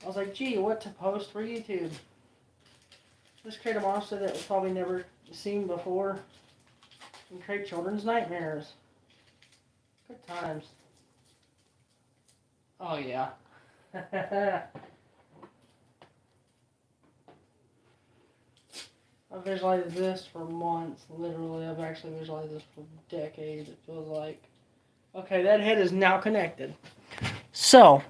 I was like, gee, what to post for YouTube? Let's create a monster that was probably never seen before. And create children's nightmares. Good times. Oh, yeah. I've visualized this for months, literally. I've actually visualized this for decades, it feels like. Okay, that head is now connected. So,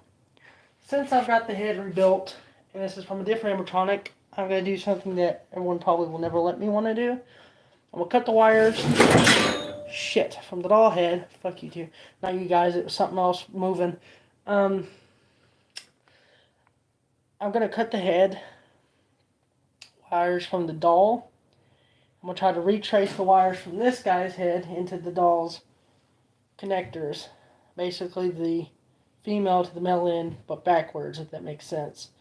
since I've got the head rebuilt, and this is from a different animatronic, I'm going to do something that everyone probably will never let me want to do. I'm going to cut the wires. Shit, from the doll head. Fuck you too. Not you guys, it was something else moving. I'm going to cut the head wires from the doll. I'm going to try to retrace the wires from this guy's head into the doll's connectors. Basically the female to the male end, but backwards, if that makes sense.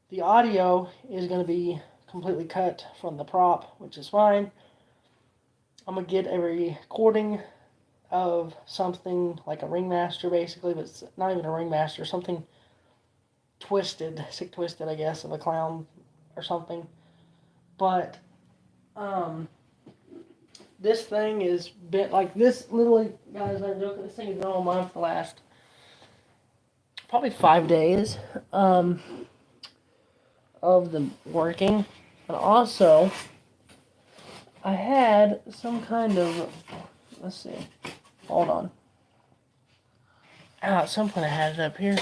The audio is going to be completely cut from the prop, which is fine. I'm going to get a recording of something like a ringmaster, basically, but it's not even a ringmaster, something twisted, sick twisted, I guess, of a clown or something. But this thing is bent like this. Literally, guys, I'm joking. This thing has been on mine for the last probably 5 days of the working. And also, I had some kind of, let's see, hold on. At some point I had it up here.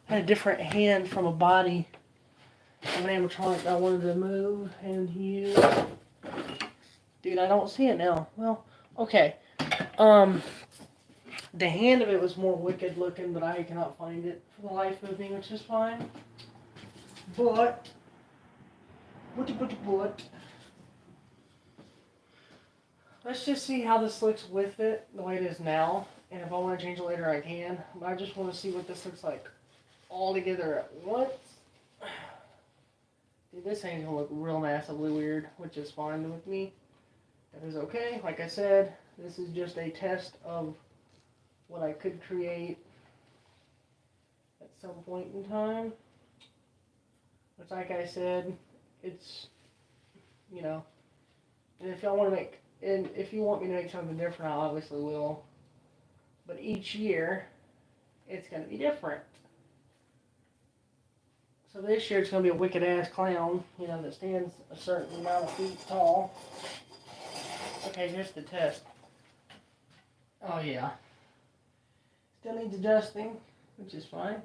I had a different hand from a body of an animatronic that I wanted to move and use. Dude, I don't see it now. Well, okay. The hand of it was more wicked looking, but I cannot find it for the life of me, which is fine. But, let's just see how this looks with it, the way it is now. And if I want to change it later, I can. But I just want to see what this looks like all together at once. Dude, this thing's going to look real massively weird, which is fine with me. That is okay. Like I said, this is just a test of what I could create at some point in time. But like I said, it's, you know, and if y'all want to make, and if you want me to make something different, I obviously will. But each year, it's going to be different. So this year it's going to be a wicked ass clown, you know, that stands a certain amount of feet tall. Okay, here's the test. Oh yeah. Still needs adjusting, which is fine.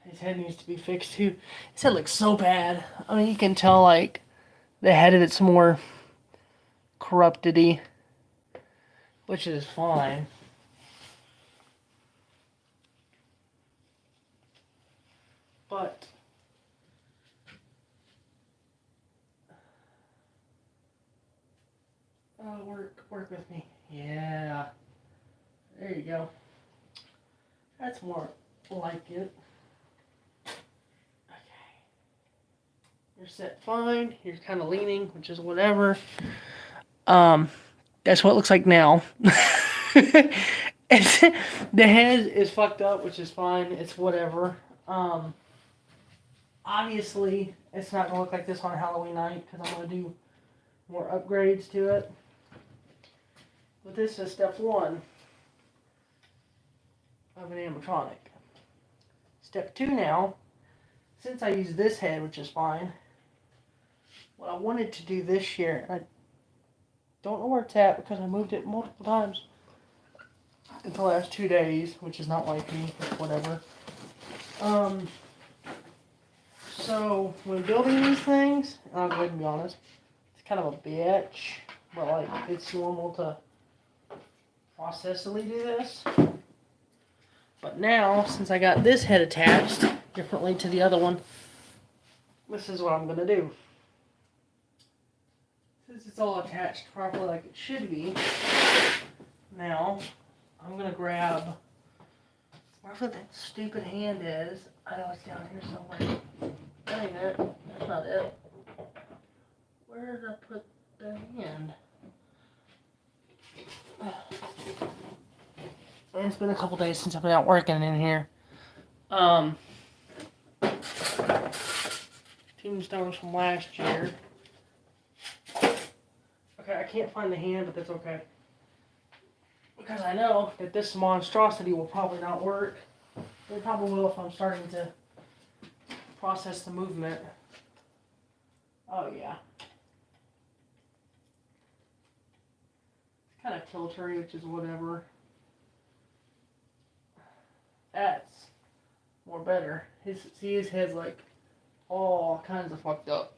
His head needs to be fixed too. His head looks so bad. I mean, you can tell like the head of it's more corrupted-y, which is fine. But work with me. Yeah. There you go. That's more like it. Okay. You're set fine. You're kind of leaning, which is whatever. That's what it looks like now. The head is fucked up, which is fine. It's whatever. Obviously, it's not going to look like this on Halloween night because I'm going to do more upgrades to it. But this is step 1 of an animatronic. Step 2 now, since I use this head, which is fine, what I wanted to do this year, and I don't know where it's at because I moved it multiple times in the last 2 days, which is not like me, but whatever. So when building these things, and I'll go ahead and be honest, it's kind of a bitch, but like it's normal to processively do this. But now, since I got this head attached differently to the other one, this is what I'm going to do. Since it's all attached properly like it should be, now I'm going to grab wherever that stupid hand is. I know it's down here somewhere. That ain't it. That's not it. Where did I put the hand? It's been a couple days since I've been out working in here. Tombstones from last year. Okay, I can't find the hand, but that's okay. Because I know that this monstrosity will probably not work. It probably will if I'm starting to process the movement. Oh yeah. It's kind of tiltery, which is whatever. That's more better. His head's like all kinds of fucked up.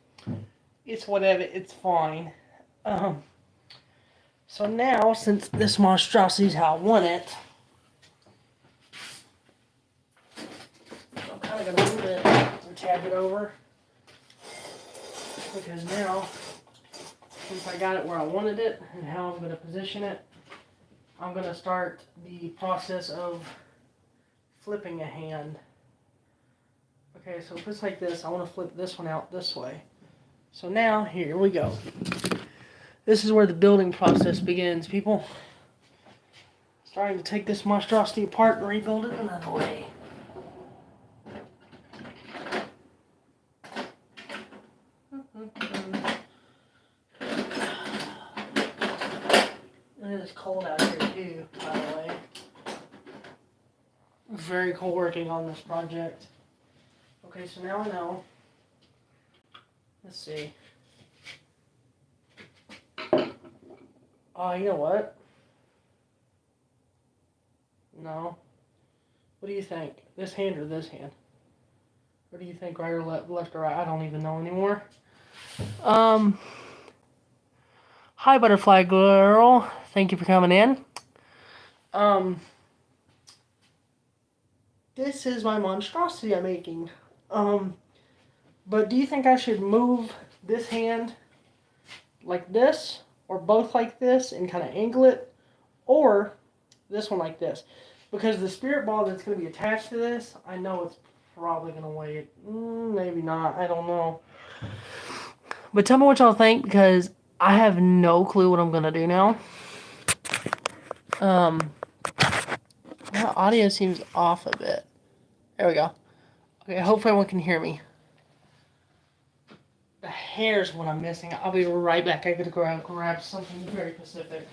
It's whatever, it's fine. So now, since this monstrosity is how I want it, I'm kind of going to move it and tab it over. Because now, since I got it where I wanted it and how I'm going to position it, I'm going to start the process of flipping a hand. Okay, so if it's like this, I want to flip this one out this way. So now, here we go. This is where the building process begins, people. Starting to take this monstrosity apart and rebuild it another way. And it is cold out here too, by the way. Very cool working on this project. Okay, so now I know. Let's see. You know what? No. What do you think? This hand or this hand? What do you think, right or left or right? I don't even know anymore. Hi, Butterfly Girl. Thank you for coming in. This is my monstrosity I'm making. But do you think I should move this hand like this, or both like this and kind of angle it, or this one like this? Because the spirit ball that's going to be attached to this, I know it's probably going to weigh it. Maybe not. I don't know. But tell me what y'all think, because I have no clue what I'm going to do now. My audio seems off a bit. There we go. Okay, hopefully everyone can hear me. The hair's what I'm missing. I'll be right back. I gotta grab something very specific.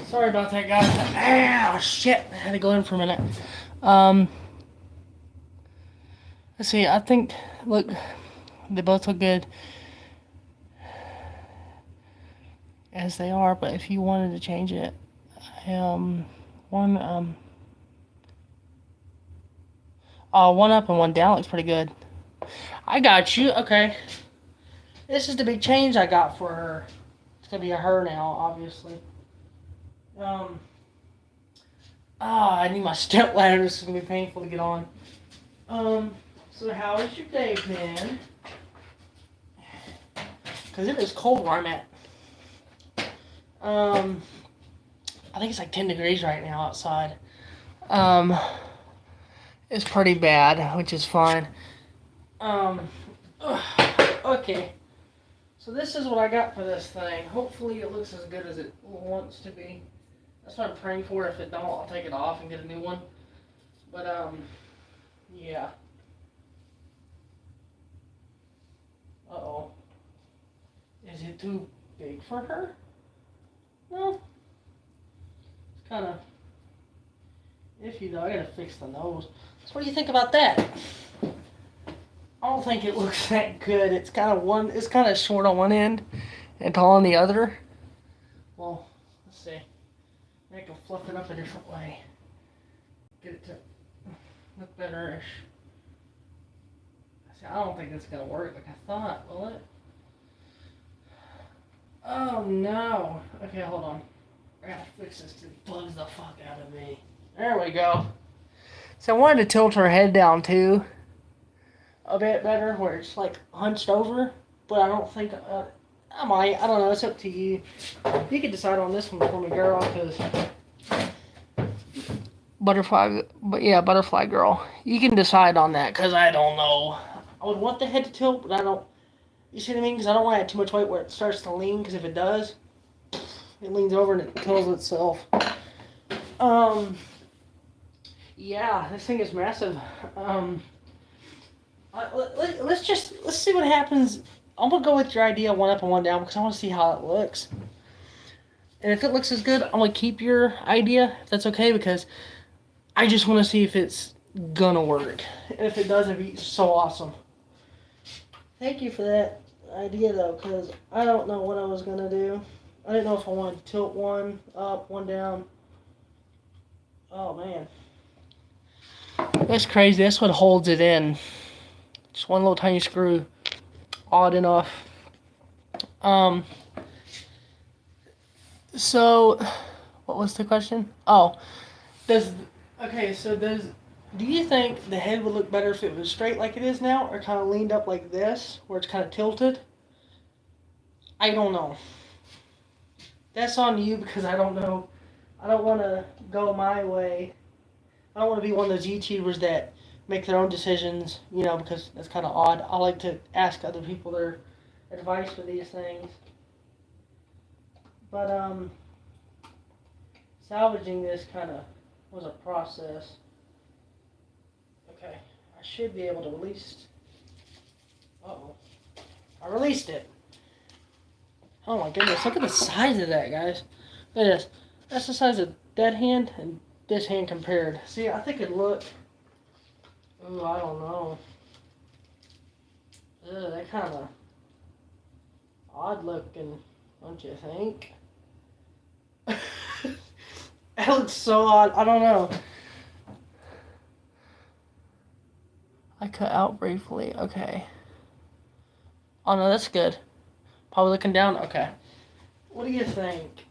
Sorry about that, guys. Ah, shit. I had to go in for a minute. Um, let's see. I think, look, they both look good as they are, but if you wanted to change it, one, one up and one down looks pretty good. I got you. Okay. This is the big change I got for her. It's gonna be a her now, obviously. I need my step ladder. This is gonna be painful to get on. So how was your day, man? Cause it is cold where I'm at. I think it's like 10 degrees right now outside. It's pretty bad, which is fine. Okay. So this is what I got for this thing. Hopefully it looks as good as it wants to be. That's what I'm praying for. If it don't, I'll take it off and get a new one. But, yeah. Uh-oh. Is it too big for her? No. It's kind of iffy, though. I gotta fix the nose. So what do you think about that? I don't think it looks that good. It's kind of short on one end and tall on the other. Well, let's see. I can fluff it up a different way. Get it to look better-ish. See, I don't think it's gonna work like I thought, will it? Oh no. Okay, hold on. I gotta fix this because it bugs the fuck out of me. There we go. So I wanted to tilt her head down too. A bit better, where it's like hunched over, but I don't think I might. I don't know. It's up to you. You can decide on this one for me, girl. Because butterfly girl. You can decide on that, because I don't know. I would want the head to tilt, but I don't. You see what I mean? Because I don't want to add too much weight where it starts to lean. Because if it does, it leans over and it kills itself. Yeah, this thing is massive. Let's see what happens. I'm gonna go with your idea, one up and one down, because I want to see how it looks. And if it looks as good, I'm gonna keep your idea, if that's okay, because I just want to see if it's gonna work. And if it does, it'd be so awesome. Thank you for that idea, though, because I don't know what I was gonna do. I didn't know if I wanted to tilt one up, one down. Oh man, that's crazy. That's what holds it in. Just one little tiny screw. Odd enough. So, what was the question? Oh, do you think the head would look better if it was straight like it is now, or kind of leaned up like this, where it's kind of tilted? I don't know. That's on you, because I don't know. I don't want to go my way. I don't want to be one of those YouTubers that make their own decisions, because that's kind of odd. I like to ask other people their advice for these things. But, salvaging this kind of was a process. Okay, I should be able to release. Uh-oh. I released it. Oh my goodness, look at the size of that, guys. Look at this. That's the size of that hand and this hand compared. See, I think it looked... Ooh, I don't know. Ugh, that kind of odd looking, don't you think? That looks so odd. I don't know. I cut out briefly. Okay. Oh no, that's good. Probably looking down. Okay. What do you think?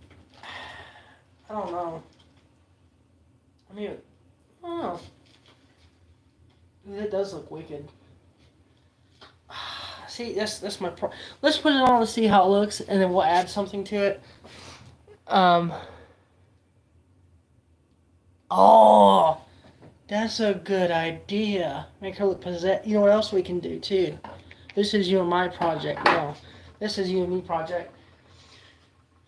I don't know. I mean, I don't know. It does look wicked. See, that's my pro. Let's put it on to see how it looks, and then we'll add something to it. Oh, that's a good idea. Make her look possessed. You know what else we can do too? This is you and my project. No, this is you and me project.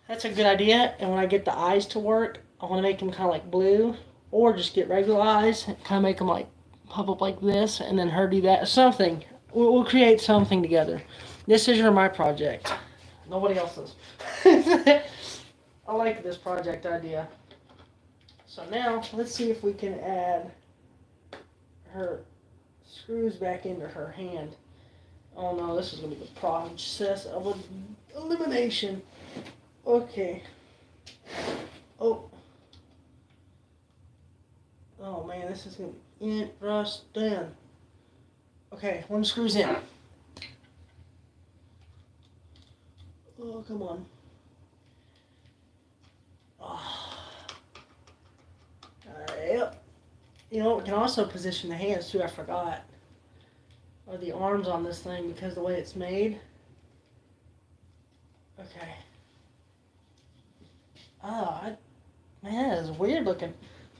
That's a good idea. And when I get the eyes to work, I want to make them kind of like blue, or just get regular eyes, and kind of make them like pop up like this, and then her do that. Something. We'll create something together. This is your my project. Nobody else's. I like this project idea. So now, let's see if we can add her screws back into her hand. Oh no, this is going to be the process of elimination. Okay. Oh. Oh man, this is going to be interesting. Okay, one screw's in. Oh, come on. Oh. Yep. You know, we can also position the hands too, I forgot. Or the arms on this thing because the way it's made. Okay. Man, that is weird looking.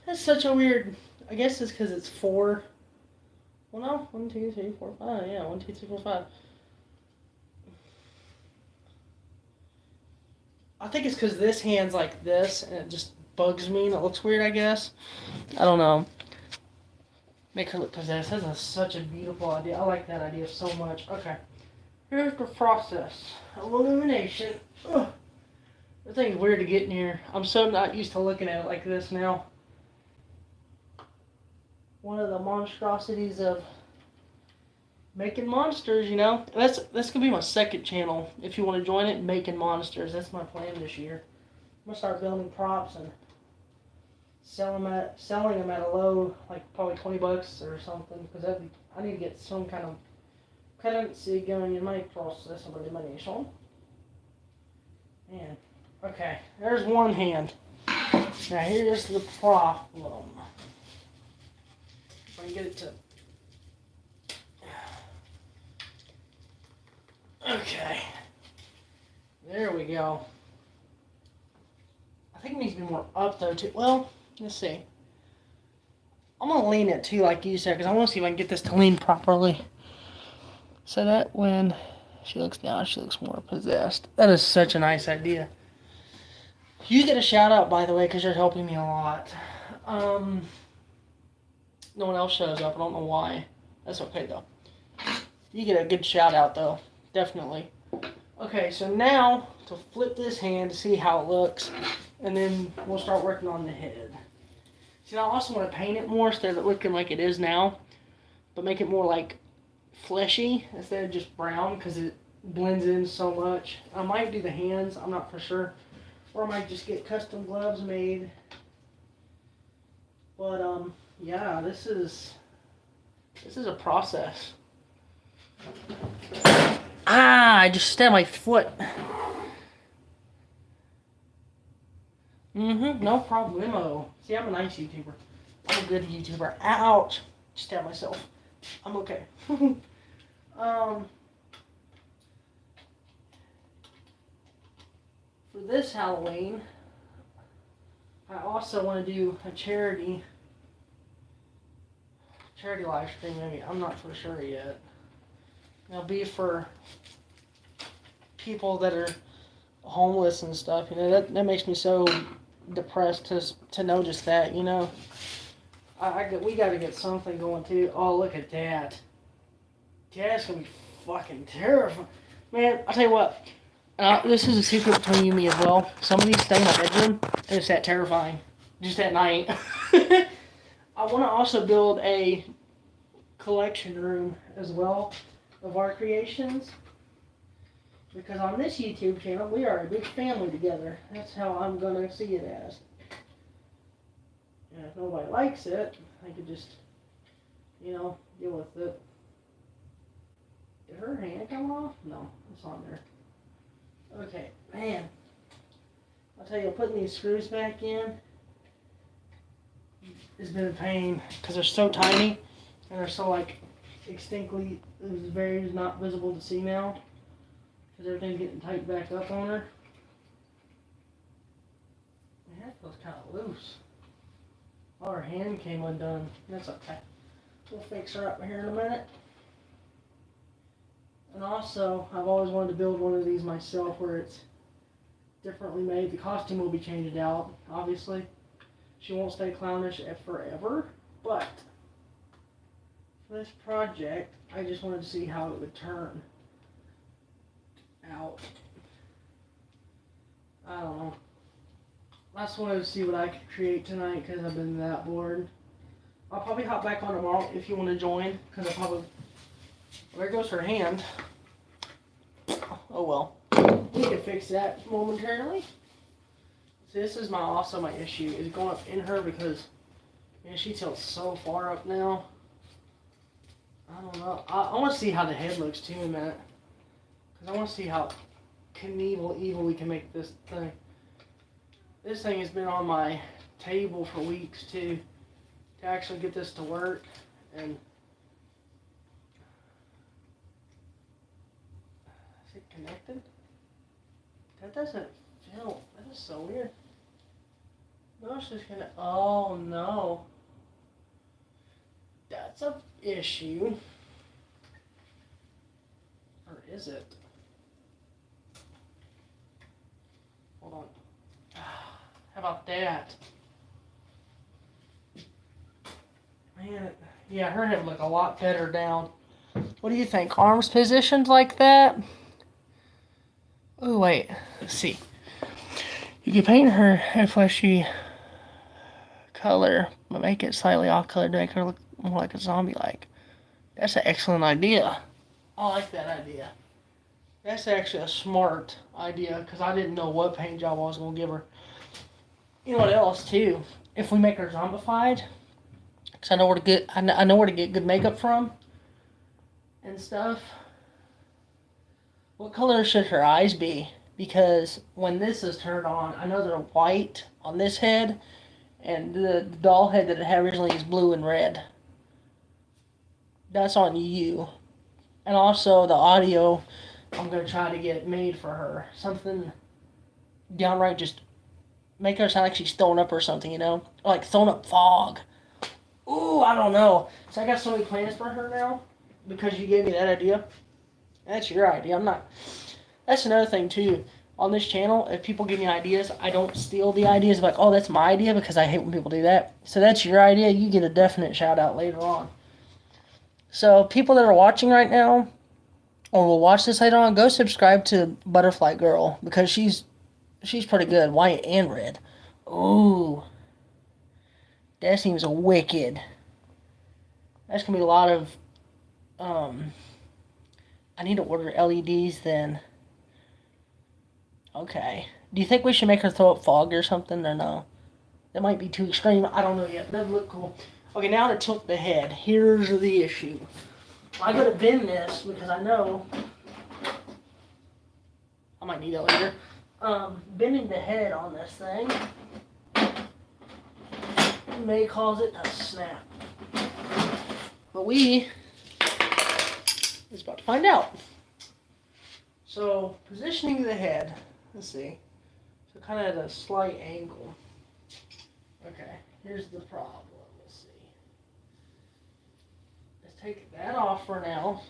That's such a weird, I guess it's because it's 4. Well, no, 1, 2, 3, 4, 5. Yeah, 1, 2, 3, 4, 5. I think it's because this hand's like this, and it just bugs me, and it looks weird, I guess. I don't know. Make her look possessed. That's such a beautiful idea. I like that idea so much. Okay. Here's the process of illumination. Ugh. The thing's weird to get near. I'm so not used to looking at it like this now. One of the monstrosities of making monsters, you know. That's gonna be my second channel. If you want to join it, making monsters. That's my plan this year. I'm gonna start building props and selling them at a low, like probably $20 or something, because I need to get some kind of currency going in my process of elimination. Man, okay, there's one hand. Now here's the problem. If I can get it to. Okay, there we go. I think it needs to be more up though too. Well, let's see. I'm gonna lean it too, like you said, because I want to see if I can get this to lean properly, so that when she looks down, she looks more possessed. That is such a nice idea. You get a shout out, by the way, because you're helping me a lot. No one else shows up. I don't know why. That's okay though. You get a good shout out though. Definitely. Okay, so now to flip this hand to see how it looks, and then we'll start working on the head. See, I also want to paint it more instead of looking like it is now, but make it more like fleshy instead of just brown because it blends in so much. I might do the hands, I'm not for sure, or I might just get custom gloves made. But yeah, this is a process. I just stabbed my foot. No problemo. See, I'm a nice YouTuber. I'm a good YouTuber. Ouch! Stabbed myself. I'm okay. For this Halloween, I also want to do a charity live stream. Maybe I'm not for sure yet. It'll be for people that are homeless and stuff. You know, that makes me so depressed to notice that. You know, we got to get something going too. Oh, look at that. That's gonna be fucking terrifying, man. I'll tell you what. This is a secret between you and me as well. Some of these stay in my bedroom, and it's that terrifying. Just at night. I want to also build a collection room as well of our creations. Because on this YouTube channel, we are a big family together. That's how I'm going to see it as. And if nobody likes it, I could just, you know, deal with it. Did her hand come off? No, it's on there. Okay, man. I'll tell you, putting these screws back in has been a pain because they're so tiny and they're so like extinctly, very not visible to see now because everything's getting tight back up on her. Man, that feels kind of loose. Oh, her hand came undone. That's okay. We'll fix her up here in a minute. And also, I've always wanted to build one of these myself where it's differently made. The costume will be changed out, obviously. She won't stay clownish forever, but for this project, I just wanted to see how it would turn out. I don't know. I just wanted to see what I could create tonight because I've been that bored. I'll probably hop back on tomorrow if you want to join, because I probably... Well, there goes her hand. Oh well. We can fix that momentarily. See, this is also my issue, is going up in her because, man, she tilts so far up now. I don't know. I want to see how the head looks too in a minute. Because I want to see how evil we can make this thing. This thing has been on my table for weeks too, to actually get this to work. And is it connected? That doesn't feel. That is so weird. No, it's just gonna. Oh no. That's a issue. Or is it? Hold on. How about that? Man, yeah, her head look a lot better down. What do you think? Arms positioned like that? Oh, wait. Let's see. You can paint her a fleshy color, but make it slightly off-color to make her look more like a zombie-like. That's an excellent idea. I like that idea. That's actually a smart idea, because I didn't know what paint job I was going to give her. You know what else, too? If we make her zombified, because I know where to get good makeup from and stuff. What color should her eyes be? Because when this is turned on, I know they're white on this head, and the doll head that it had originally is blue and red. That's on you. And also the audio, I'm going to try to get made for her. Something downright just make her sound like she's throwing up or something, you know? Like throwing up fog. Ooh, I don't know. So I got so many plans for her now because you gave me that idea. That's your idea. I'm not... That's another thing, too. On this channel, if people give me ideas, I don't steal the ideas. Like, oh, that's my idea, because I hate when people do that. So that's your idea. You get a definite shout-out later on. So people that are watching right now, or will watch this later on, go subscribe to Butterfly Girl, because she's pretty good, white and red. Ooh. That seems wicked. That's going to be a lot of... I need to order LEDs then. Okay. Do you think we should make her throw up fog or something, or no? That might be too extreme. I don't know yet. That doesn't look cool. Okay, now to tilt the head. Here's the issue. I gotta bend this because I know I might need it later. Bending the head on this thing may cause it to snap. But we is about to find out. So, positioning the head. Let's see. So, kind of at a slight angle. Okay, here's the problem. Let's see. Let's take that off for now.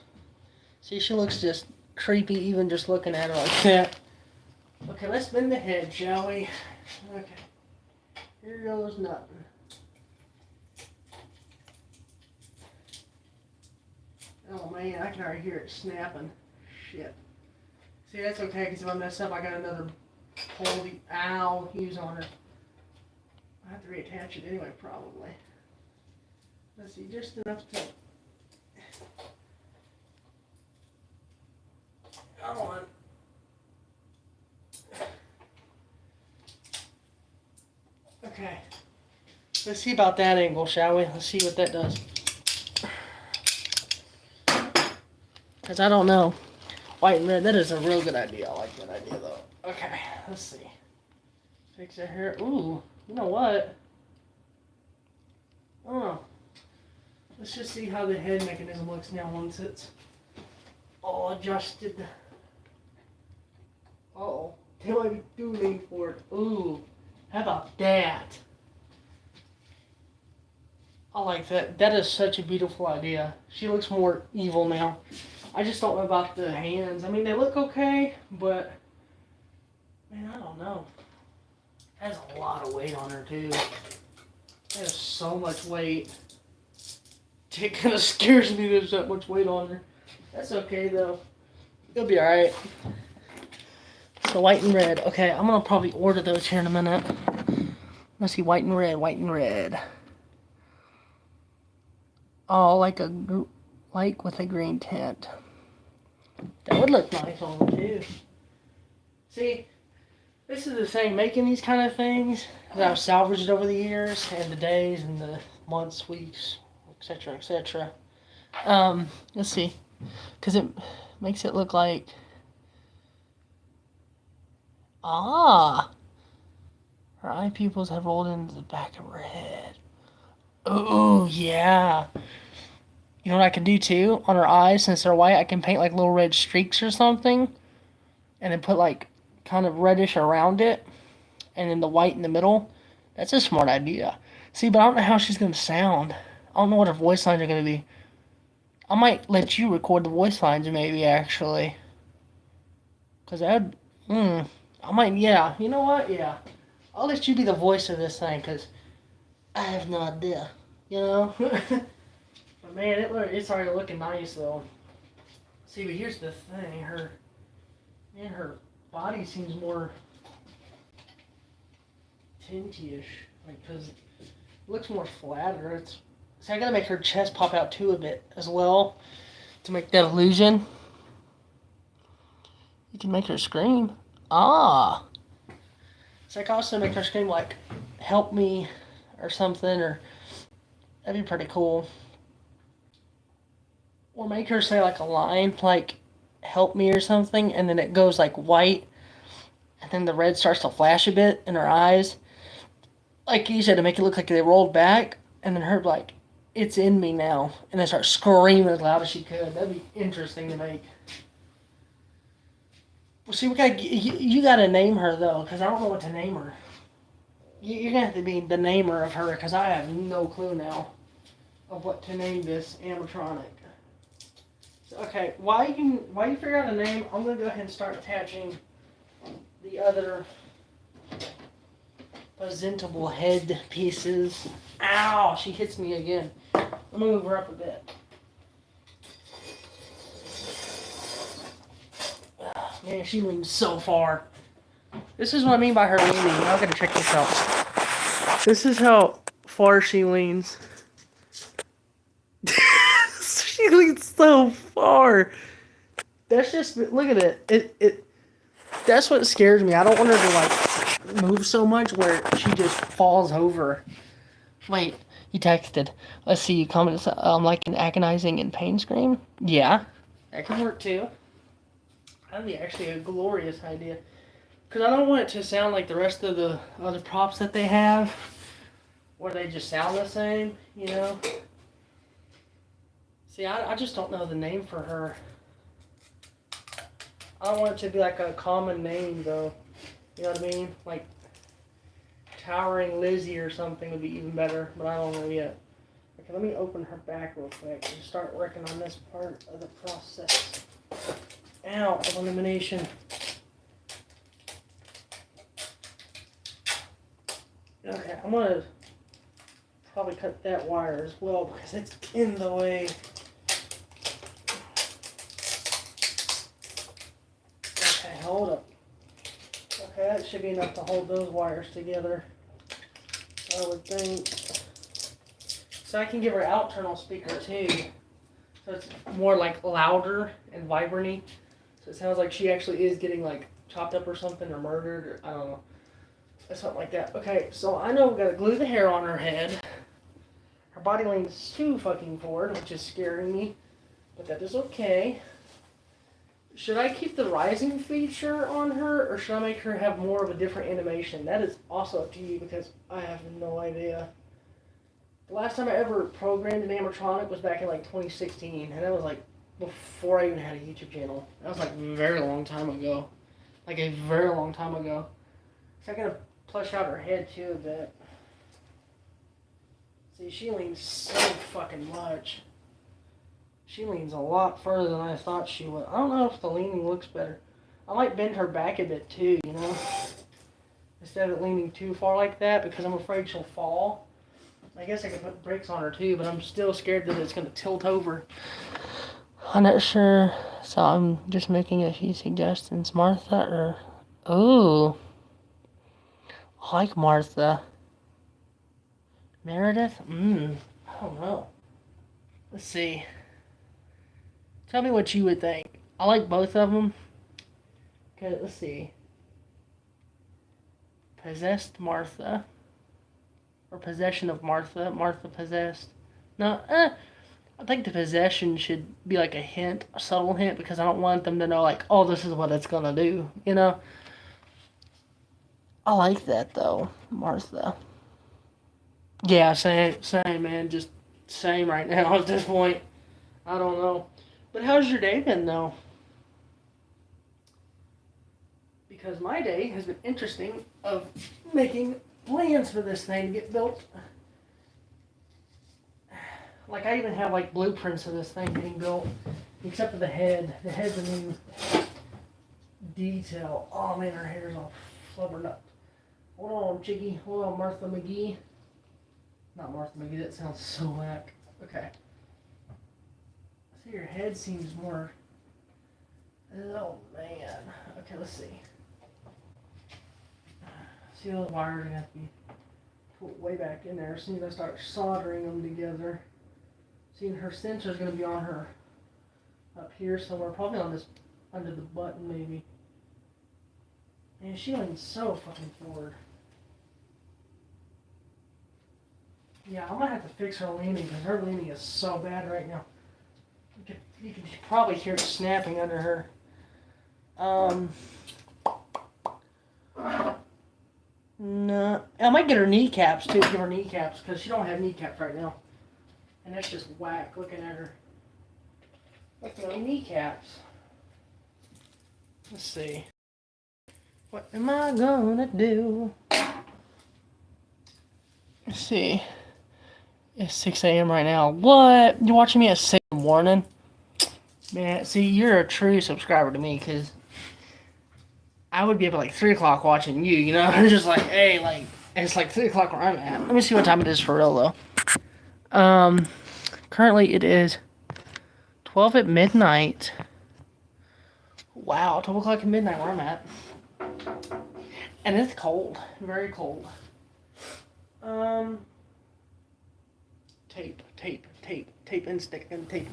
See, she looks just creepy even just looking at her like that. Okay, let's bend the head, shall we? Okay. Here goes nothing. Oh man, I can already hear it snapping. Shit. See, that's okay, because if I mess up, I got another holdy owl fuse on her. I have to reattach it anyway, probably. Let's see, just enough to... Come on. Okay. Let's see about that angle, shall we? Let's see what that does. Because I don't know. White and red, that is a real good idea. I like that idea, though. Okay, let's see. Fix it here. Ooh, you know what? Oh. Let's just see how the head mechanism looks now once it's all adjusted. Uh-oh. They might be too late for it. Ooh, how about that? I like that. That is such a beautiful idea. She looks more evil now. I just don't know about the hands. I mean, they look okay, but man, I don't know. Has a lot of weight on her too. It has so much weight. It kind of scares me there's that much weight on her. That's okay though. It'll be alright. So white and red. Okay, I'm gonna probably order those here in a minute. Let's see, white and red, white and red. Oh, like with a green tint. That would look nice on them too. See, this is the same, making these kind of things that I've salvaged over the years and the days and the months, weeks, etc., etc. Let's see, because it makes it look like, her eye pupils have rolled into the back of her head. Oh, yeah. You know what I can do too? On her eyes, since they're white, I can paint like little red streaks or something, and then put like kind of reddish around it, and then the white in the middle. That's a smart idea. See, but I don't know how she's going to sound. I don't know what her voice lines are going to be. I might let you record the voice lines maybe, actually. Because I might, yeah. You know what? Yeah. I'll let you be the voice of this thing, because I have no idea. You know? But man, it's already looking nice, though. See, but here's the thing. Her body seems more tinty-ish. Like, because it looks more flatter. See, I gotta make her chest pop out too a bit as well to make that illusion. You can make her scream. So I can also make her scream like, help me, or something, or that'd be pretty cool. Or make her say like a line, like, help me or something, and then it goes like white, and then the red starts to flash a bit in her eyes. Like you said, to make it look like they rolled back, and then her like, it's in me now, and then start screaming as loud as she could. That'd be interesting to make. Well, see, you gotta name her though, because I don't know what to name her. You're gonna have to be the namer of her, because I have no clue now of what to name this animatronic. So, okay, while you figure out a name, I'm gonna go ahead and start attaching the other presentable head pieces. Ow! She hits me again. I'm gonna move her up a bit. Man, she leans so far. This is what I mean by her leaning. I'm gonna check this out. This is how far she leans. She leans so far. That's just, look at it. That's what scares me. I don't want her to like move so much where she just falls over. Wait, you texted. Let's see, you commented like an agonizing and pain scream. Yeah, that could work too. That'd be actually a glorious idea. Because I don't want it to sound like the rest of the other props that they have, where they just sound the same, you know? See, I just don't know the name for her. I don't want it to be like a common name, though. You know what I mean? Like, Towering Lizzie or something would be even better, but I don't know yet. Okay, let me open her back real quick and start working on this part of the process. Ow, of elimination. Okay, I'm gonna probably cut that wire as well because it's in the way. Okay, hold up. Okay, that should be enough to hold those wires together, I would think. So I can give her outernal speaker too. So it's more like louder and vibrant-y. So it sounds like she actually is getting like chopped up or something, or murdered, or I don't know. Something like that. Okay, so I know we gotta glue the hair on her head. Her body leans too fucking forward, which is scaring me. But that is okay. Should I keep the rising feature on her, or should I make her have more of a different animation? That is also up to you, because I have no idea. The last time I ever programmed an animatronic was back in like 2016, and that was like before I even had a YouTube channel. That was like a very long time ago. Like a very long time ago. So I gotta plush out her head too a bit. See, she leans so fucking much. She leans a lot further than I thought she would. I don't know if the leaning looks better. I might bend her back a bit too, you know? Instead of leaning too far like that, because I'm afraid she'll fall. I guess I could put brakes on her too, but I'm still scared that it's going to tilt over. I'm not sure, so I'm just making a few suggestions. Martha or... Ooh. I like Martha. Meredith? I don't know. Let's see. Tell me what you would think. I like both of them. Okay, let's see. Possessed Martha. Or Possession of Martha. Martha Possessed. No, I think the possession should be like a hint, a subtle hint, because I don't want them to know, like, oh, this is what it's gonna do, you know? I like that, though, Martha. Yeah, same, man. Just same right now at this point. I don't know. But how's your day been, though? Because my day has been interesting of making plans for this thing to get built. Like, I even have, like, blueprints of this thing getting built. Except for the head. The head's a new detail. Oh, man, her hair's all flubbered up. Hold on, Chiggy. Hold on, Martha McGee. Not Martha McGee, that sounds so whack. Okay. See, your head seems more... Oh, man. Okay, let's see. See, those wires are going to have to be put way back in there as soon as I start soldering them together. See, her sensor's going to be on her up here somewhere, probably on this, under the button maybe. Man, she leans so fucking forward. Yeah, I might have to fix her leaning because her leaning is so bad right now. You can probably hear it snapping under her. No, I might get her kneecaps too. Give her kneecaps because she don't have kneecaps right now, and that's just whack. Looking at her, look at her kneecaps. Let's see. What am I gonna do? Let's see. It's 6 a.m. right now. What? You're watching me at 6 in the morning? Man, see, you're a true subscriber to me, because I would be up at like 3 o'clock watching you, you know? I'm just like, hey, like, it's like 3 o'clock where I'm at. Let me see what time it is for real, though. Currently it is 12 at midnight. Wow, 12 o'clock at midnight where I'm at. And it's cold. Very cold. Tape and sticking, tape.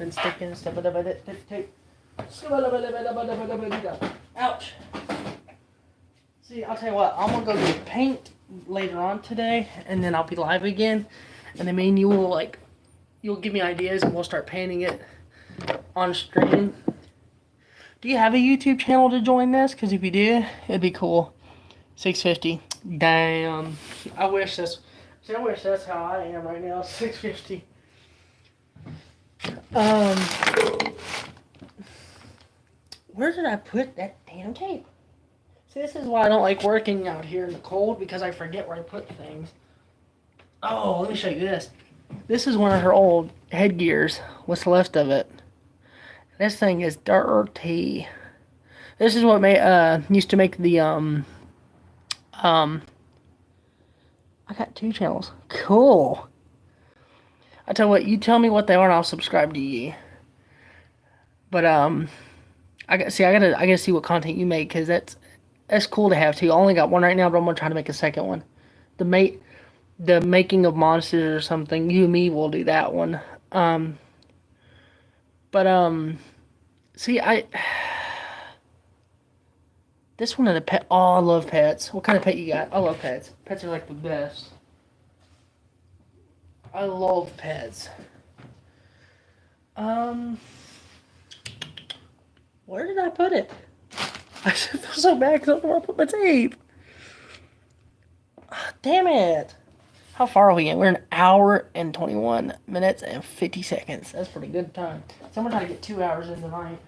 Ouch. See, I'll tell you what, I'm gonna go get paint later on today, and then I'll be live again, and then me and you will, like, you'll give me ideas, and we'll start painting it on stream. Do you have a YouTube channel to join this? Because if you did, it'd be cool. 650. Damn. I wish that's how I am right now. 650. Where did I put that damn tape? See, this is why I don't like working out here in the cold, because I forget where I put things. Oh, let me show you this. This is one of her old headgears. What's left of it? This thing is dirty. This is what used to make the I got 2 channels. Cool. I tell you what, you tell me what they are and I'll subscribe to you. But I gotta see what content you make, because that's cool to have too. I only got one right now, but I'm gonna try to make a second one. The making of monsters or something. You and me will do that one. See, this one of the pet. Oh, I love pets. What kind of pet you got? I love pets. Pets are like the best. I love pets. Where did I put it? I feel so bad because I don't know where I put my tape. Oh, damn it. How far are we in? We're an hour and 21 minutes and 50 seconds. That's pretty good time. So I'm going to try to get 2 hours in tonight.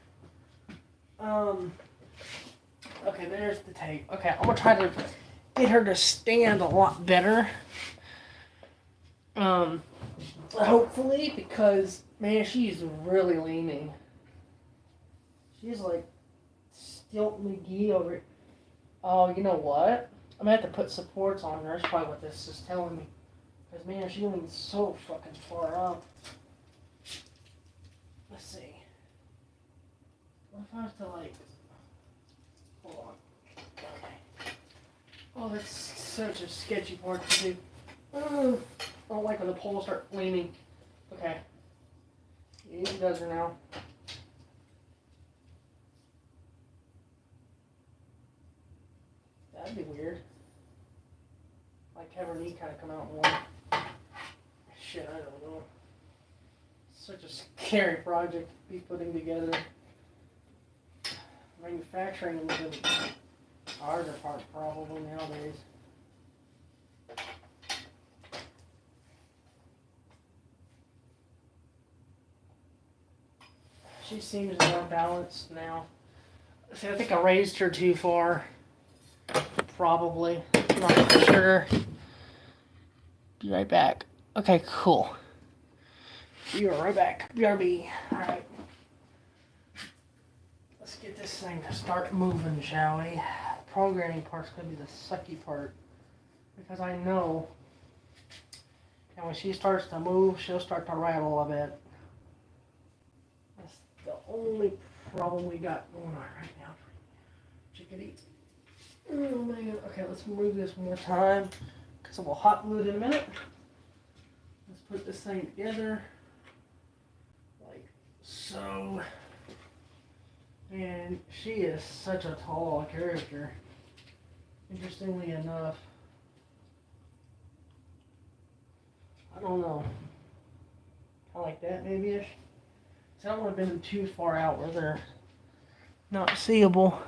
Okay, there's the tape. Okay, I'm going to try to get her to stand a lot better. Hopefully, because, man, she's really leaning. She's like Stilt McGee over it. Oh, you know what? I'm going to have to put supports on her. That's probably what this is telling me. Because, man, she leans so fucking far up. Let's see. What if I was to, like... Hold on. Okay. Oh, that's such a sketchy part to do. I don't like when the poles start leaning. Okay. It does her now. That'd be weird. Like have her knee kind of come out more. Shit, I don't know. Such a scary project to be putting together. Manufacturing is the harder part probably nowadays. She seems more balanced now. See, I think I raised her too far. Probably. I'm not sure. Be right back. Okay, cool. Be right back. BRB. Alright. Let's get this thing to start moving, shall we? The programming part's going to be the sucky part. Because I know. And when she starts to move, she'll start to rattle a bit. That's the only problem we got going on right now. Chickadee. Oh man. Okay, let's move this one more time. Because we'll hot glue it in a minute. Let's put this thing together. Like so. And she is such a tall character. Interestingly enough. I don't know. I like that maybe-ish. So I don't want to bend them too far out where they're not seeable.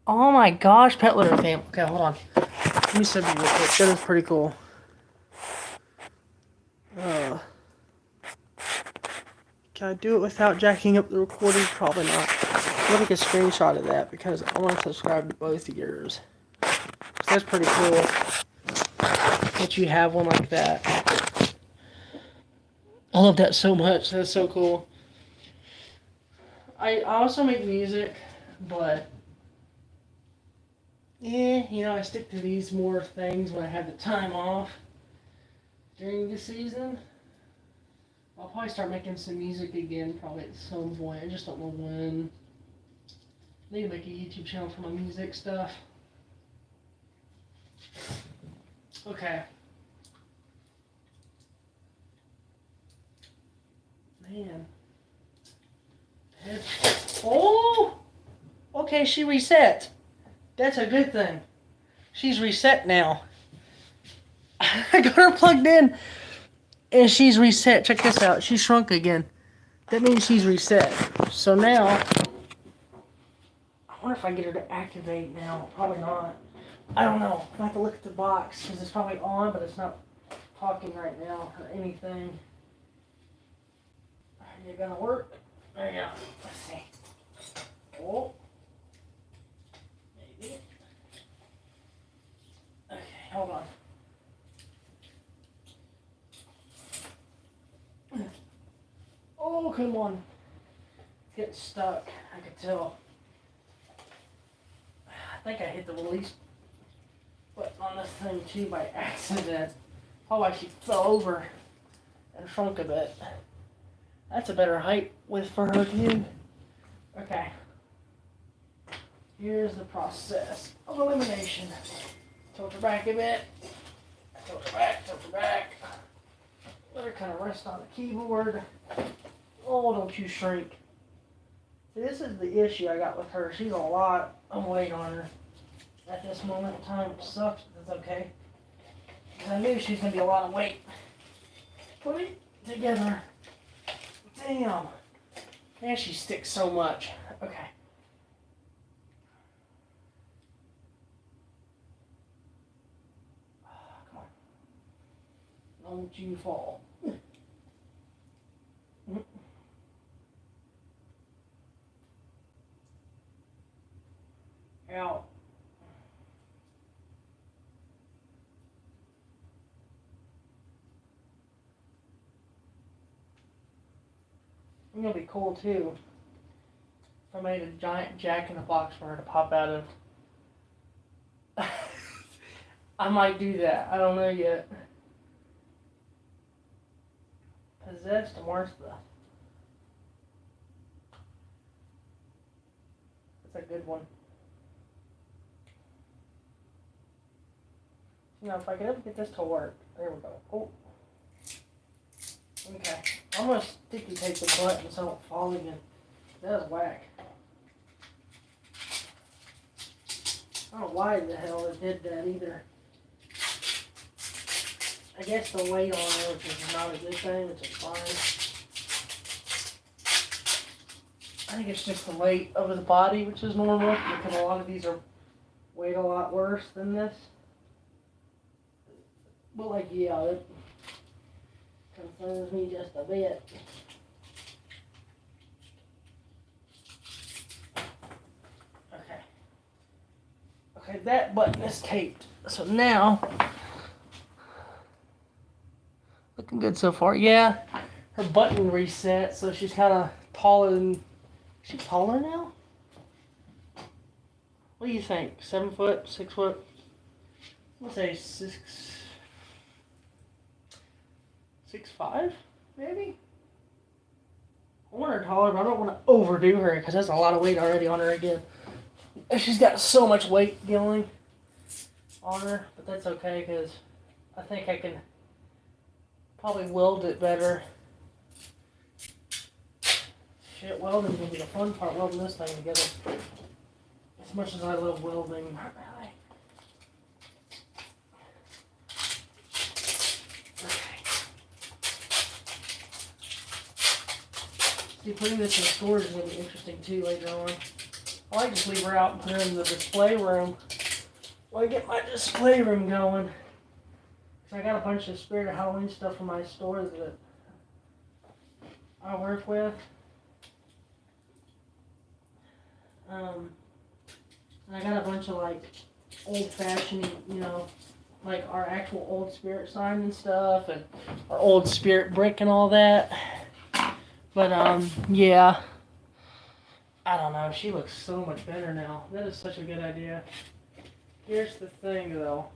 Oh my gosh, pet litter family. Okay, hold on. Let me send you real quick. That is pretty cool. Can I do it without jacking up the recording? Probably not. I'm going to take a screenshot of that because I want to subscribe to both of yours. So that's pretty cool that you have one like that. I love that so much. That's so cool. I also make music, but yeah, you know, I stick to these more things when I have the time off during the season. I'll probably start making some music again, probably at some point. I just don't know when. I need to make a YouTube channel for my music stuff. Okay. Man. Oh! Okay, she reset. That's a good thing. She's reset now. I got her plugged in. And she's reset. Check this out. She shrunk again. That means she's reset. So now, I wonder if I get her to activate now. Probably not. I don't know. I have to look at the box because it's probably on, but it's not talking right now or anything. Are you gonna work? There you go. Let's see. Oh. Maybe. Okay, hold on. Oh, come on. It's getting stuck. I can tell. I think I hit the release button on this thing too by accident. Oh, she fell over and shrunk a bit. That's a better height width for her too. Okay. Here's the process of elimination. Tilt her back a bit. Tilt her back, tilt her back. Let her kind of rest on the keyboard. Oh, don't you shrink. See, this is the issue I got with her. She's a lot of weight on her at this moment in time. It sucks, but it's okay. Because I knew she was going to be a lot of weight. Put it together. Damn. Man, she sticks so much. Okay. Come on. Don't you fall. Out. It's gonna be cool too. If I made a giant Jack in the Box for her to pop out of. I might do that. I don't know yet. Possessed Martha. That's a good one. You know, if I can ever get this to work. There we go. Oh. Okay. I'm going to sticky tape the button so I don't fall again. That was whack. I don't know why the hell it did that either. I guess the weight on it, which is not a good thing, which is fine. I think it's just the weight of the body, which is normal, because a lot of these are weighed a lot worse than this. But like, yeah, it concerns me just a bit. Okay. Okay, that button is taped. So now, looking good so far. Yeah, her button reset, so she's kind of taller than. Is she taller now? What do you think? 7 foot, 6 foot? Let's say 6'5", maybe. I want her taller, but I don't want to overdo her because that's a lot of weight already on her again. She's got so much weight going on her, but that's okay because I think I can probably weld it better. Shit, welding's gonna be the fun part, welding this thing together. As much as I love welding. See, putting this in storage is gonna be interesting too later on. I like to just leave her out and put her in the display room. While I get my display room going. So I got a bunch of Spirit of Halloween stuff from my store that I work with. And I got a bunch of like old-fashioned, you know, like our actual old Spirit sign and stuff, and our old Spirit brick and all that. But yeah, I don't know. She looks so much better now. That is such a good idea. Here's the thing, though.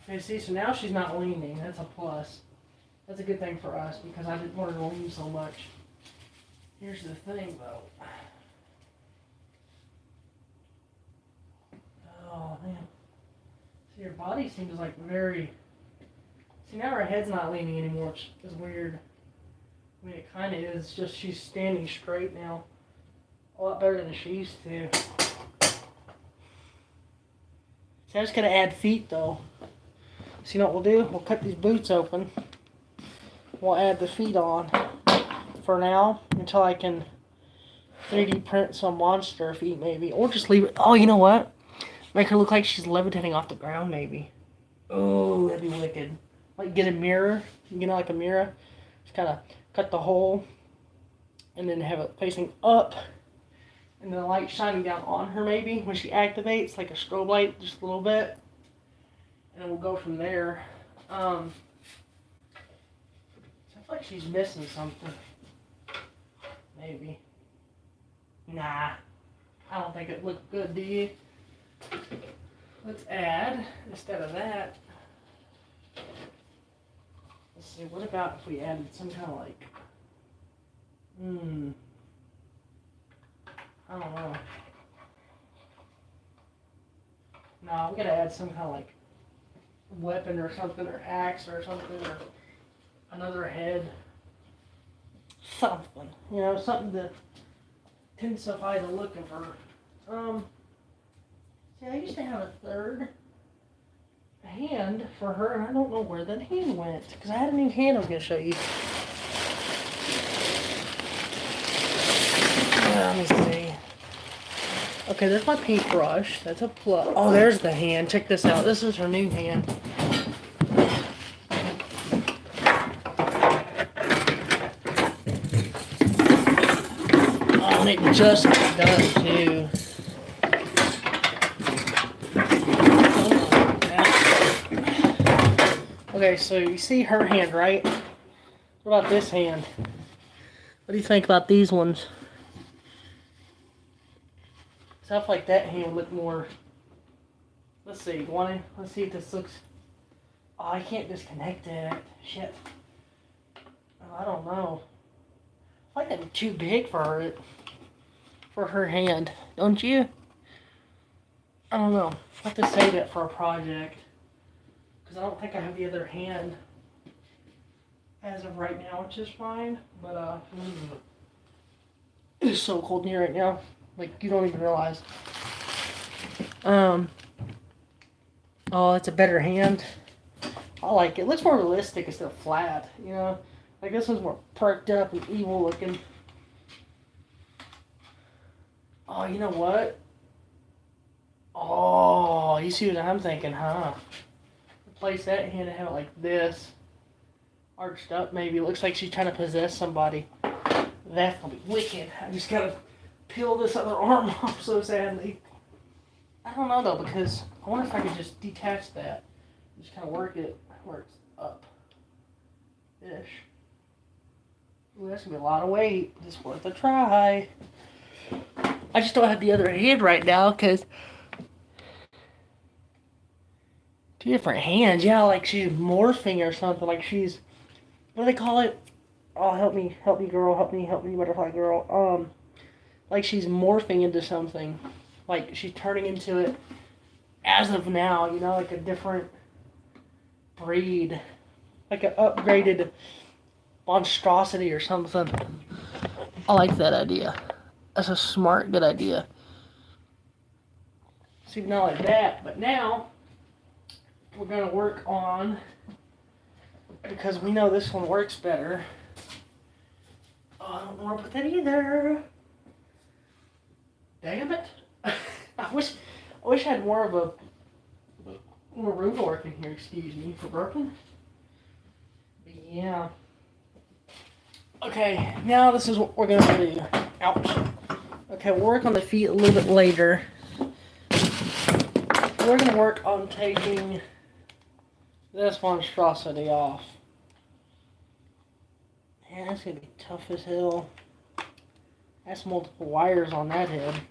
Okay, see, so now she's not leaning. That's a plus. That's a good thing for us because I didn't want her to lean so much. Here's the thing, though. Oh, man. See, her body seems like very... See, now her head's not leaning anymore, which is weird. I mean, it kind of is, just she's standing straight now. A lot better than she used to. See, I just gotta add feet, though. So you know what we'll do? We'll cut these boots open. We'll add the feet on for now until I can 3D print some monster feet, maybe. Or just leave it. Oh, you know what? Make her look like she's levitating off the ground, maybe. Oh, that'd be wicked. Like get a mirror, you know, like a mirror. Just kind of cut the hole and then have it facing up. And the light shining down on her, maybe, when she activates, like a strobe light, just a little bit. And we'll go from there. I feel like she's missing something. Maybe. Nah. I don't think it looked good, do you? Let's add, instead of that, let's see, what about if we added some kind of like, I don't know. No, we gotta add some kind of like weapon or something, or axe or something, or another head. Something, you know, something to intensify the look of her. See, I used to have a third hand for her, and I don't know where that hand went, because I had a new hand I was going to show you. Let me see. Okay, there's my paintbrush. That's a plug. Oh, there's the hand. Check this out. This is her new hand. Oh, and it just got done, too. Okay, so you see her hand, right? What about this hand? What do you think about these ones? Stuff like that hand would look more... Let's see, let's see if this looks... Oh, I can't disconnect it. Shit. Oh, I don't know. I think that'd be too big for her hand. Don't you? I don't know. I'll have to save it for a project. because I don't think I have the other hand as of right now, which is fine. But it's so cold in here right now, like you don't even realize. Oh, it's a better hand. I like it. It looks more realistic instead of flat, you know. Like this one's more perked up and evil looking. Oh, you know what? Oh, you see what I'm thinking, huh? Replace that hand and have it like this. Arched up, maybe. It looks like she's trying to possess somebody. That's gonna be wicked. I just gotta peel this other arm off so sadly. I don't know though, because I wonder if I could just detach that. Just kind of work it where it's up. Ish. Ooh, that's gonna be a lot of weight. Just worth a try. I just don't have the other hand right now because two different hands. Yeah, like she's morphing or something. Like she's, what do they call it? Oh, help me, girl, help me, butterfly girl. Like she's morphing into something. Like she's turning into it as of now. You know, like a different breed, like an upgraded monstrosity or something. I like that idea. That's a smart, good idea. See, not like that, but now we're gonna work on, because we know this one works better. Oh, I don't want to put that either. Damn it! I wish I had more of a more room to work in here. Excuse me for burping. But yeah. Okay, now this is what we're gonna do. Ouch. Okay, we'll work on the feet a little bit later. We're gonna work on taking this monstrosity off. Man, that's gonna be tough as hell. That's multiple wires on that head.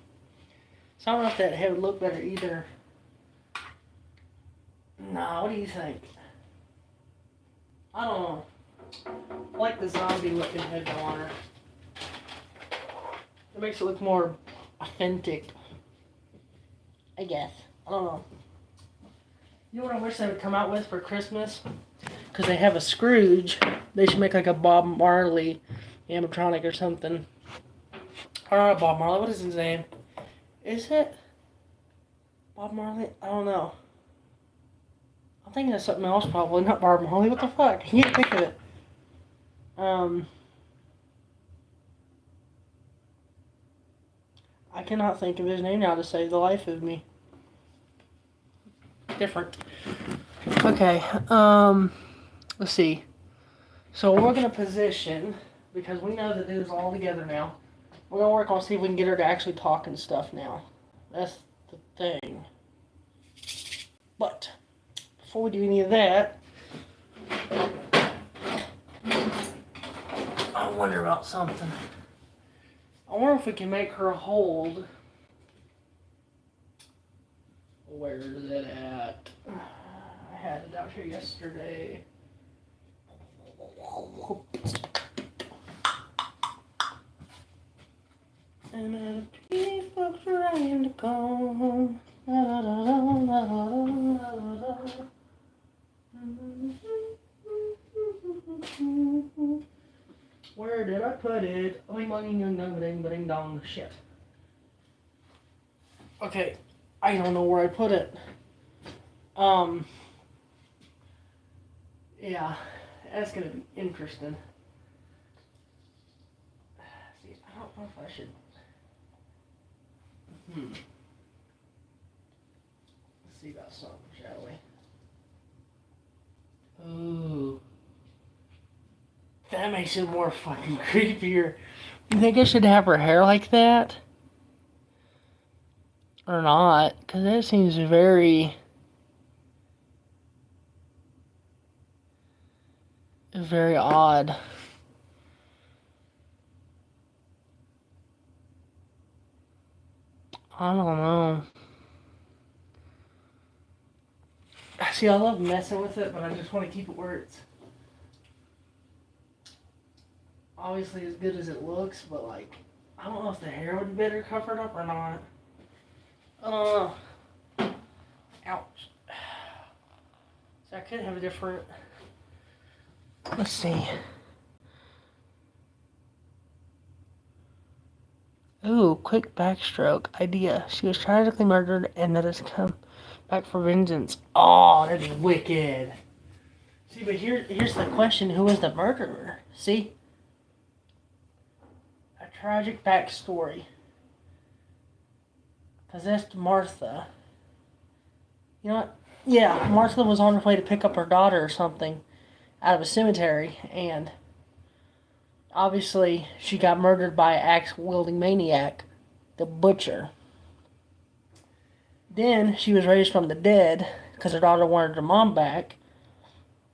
So I don't know if that head would look better either. Nah, what do you think? I don't know. I like the zombie looking head on her. It makes it look more authentic, I guess. I don't know. You know what I wish they would come out with for Christmas? Because they have a Scrooge. They should make like a Bob Marley animatronic or something. Or not Bob Marley, what is his name? Is it Bob Marley? I don't know. I'm thinking of something else probably, not Bob Marley. What the fuck? I can't think of it. I cannot think of his name now to save the life of me. Different. Okay, let's see. So we're going to position, because we know that it is all together now. We're going to work on see if we can get her to actually talk and stuff now. That's the thing. But, before we do any of that, I wonder about something. I wonder if we can make her hold. Where is it at? I had it out here yesterday. And a peaceful trying to come. Where did I put it? Ding dong. Shit. Okay, I don't know where I put it. Yeah, that's gonna be interesting. See, I don't know if I should. Let's see about something, shall we? Ooh. That makes it more fucking creepier. You think I should have her hair like that? Or not? Because that seems very odd. I don't know. See, I love messing with it, but I just want to keep it where it's obviously as good as it looks, but like, I don't know if the hair would be better covered up or not. I don't know. Ouch. So I could have a different. Let's see. Ooh, quick backstroke idea. She was tragically murdered and that has come back for vengeance. Oh, that's wicked. See, but here's the question: who was the murderer? See, a tragic backstory. Possessed Martha. You know what? Yeah, Martha was on her way to pick up her daughter or something out of a cemetery, and obviously she got murdered by an axe-wielding maniac, the butcher. Then she was raised from the dead because her daughter wanted her mom back,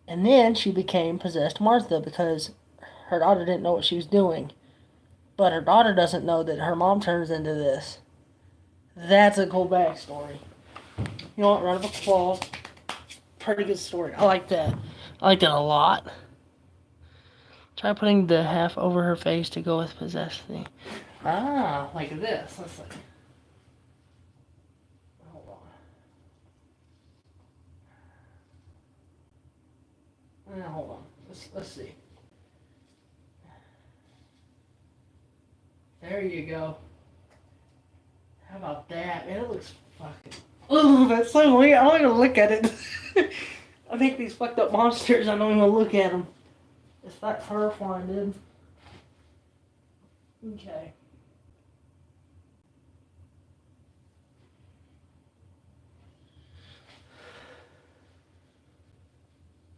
and then she became possessed Martha because her daughter didn't know what she was doing. But her daughter doesn't know that her mom turns into this. That's a cool backstory. You know what? Round of applause. Pretty good story. I like that. I like that a lot. Try putting the half over her face to go with possessed thing. Ah, like this. Let's see. Hold on. Hold on. Let's see. There you go. How about that? Man, it looks fucking. Oh, that's so weird. I don't even look at it. I think these fucked up monsters, I don't even look at them. It's that terrifying, dude. Okay.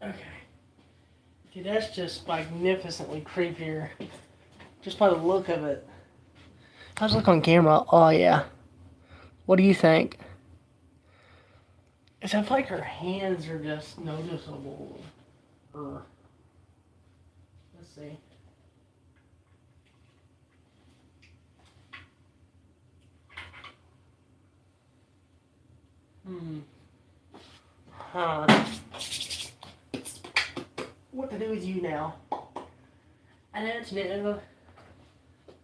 Okay. Dude, that's just magnificently creepier. Just by the look of it. How's it look on camera? Oh, yeah. What do you think? It's like her hands are just noticeable. Let's see. Huh. What to do with you now? I know it's new.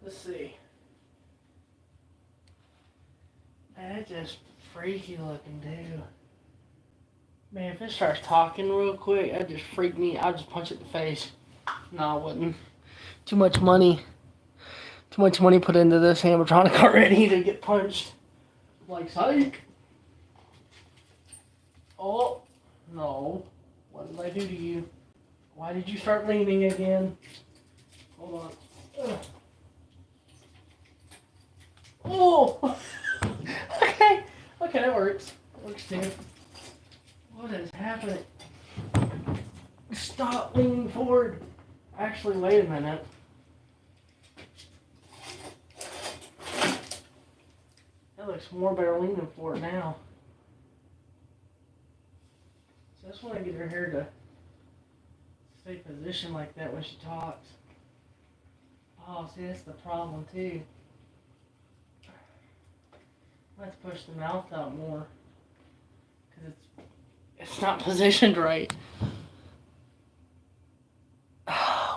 Let's see. That's just freaky looking, too. Man, if it starts talking real quick, that'd just freak me. I'd just punch it in the face. No, I wouldn't. Too much money. Too much money put into this animatronic already to get punched. Like, psych. Oh, no. What did I do to you? Why did you start leaning again? Hold on. Ugh. Oh! Okay. Okay, that works. That works too. What is happening? Stop leaning forward. Actually, wait a minute. That looks more better leaning forward now. So I just want to get her hair to stay positioned like that when she talks. Oh, see, that's the problem too. Let's push the mouth out more. Because it's not positioned right.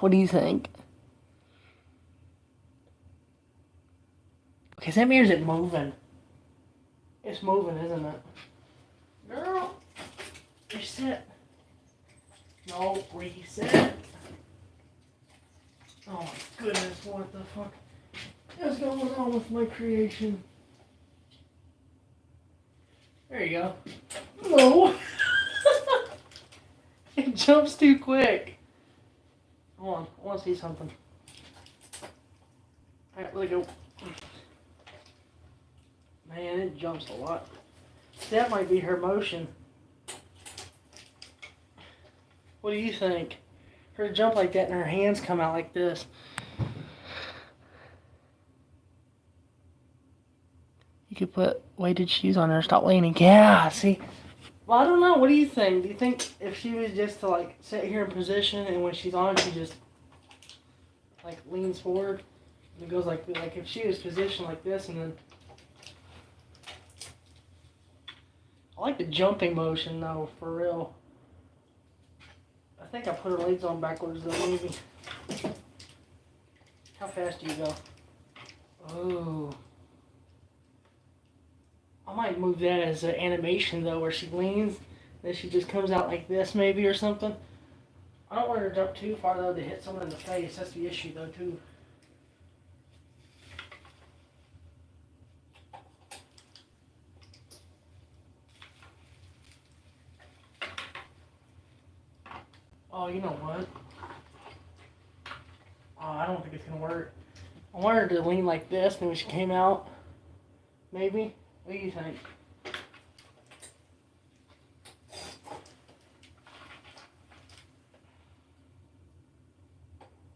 What do you think? Okay, so that means it's moving. It's moving, isn't it? Girl, reset. No, reset. Oh my goodness, what the fuck is going on with my creation? There you go. No! It jumps too quick. Hold on, I want to see something. Alright, let it go. Man, it jumps a lot. That might be her motion. What do you think? Her jump like that and her hands come out like this. You could put weighted shoes on her and stop leaning. Yeah, see? Well, I don't know. What do you think? Do you think if she was just to like sit here in position and when she's on, she just like leans forward and it goes like if she was positioned like this and then I like the jumping motion though, for real. I think I put her legs on backwards though, maybe. How fast do you go? Oh. I might move that as an animation though, where she leans Then she just comes out like this maybe or something. I don't want her to jump too far though to hit someone in the face. That's the issue though too. Oh, you know what? Oh, I don't think it's gonna work. I want her to lean like this, and when she came out, maybe. What do you think?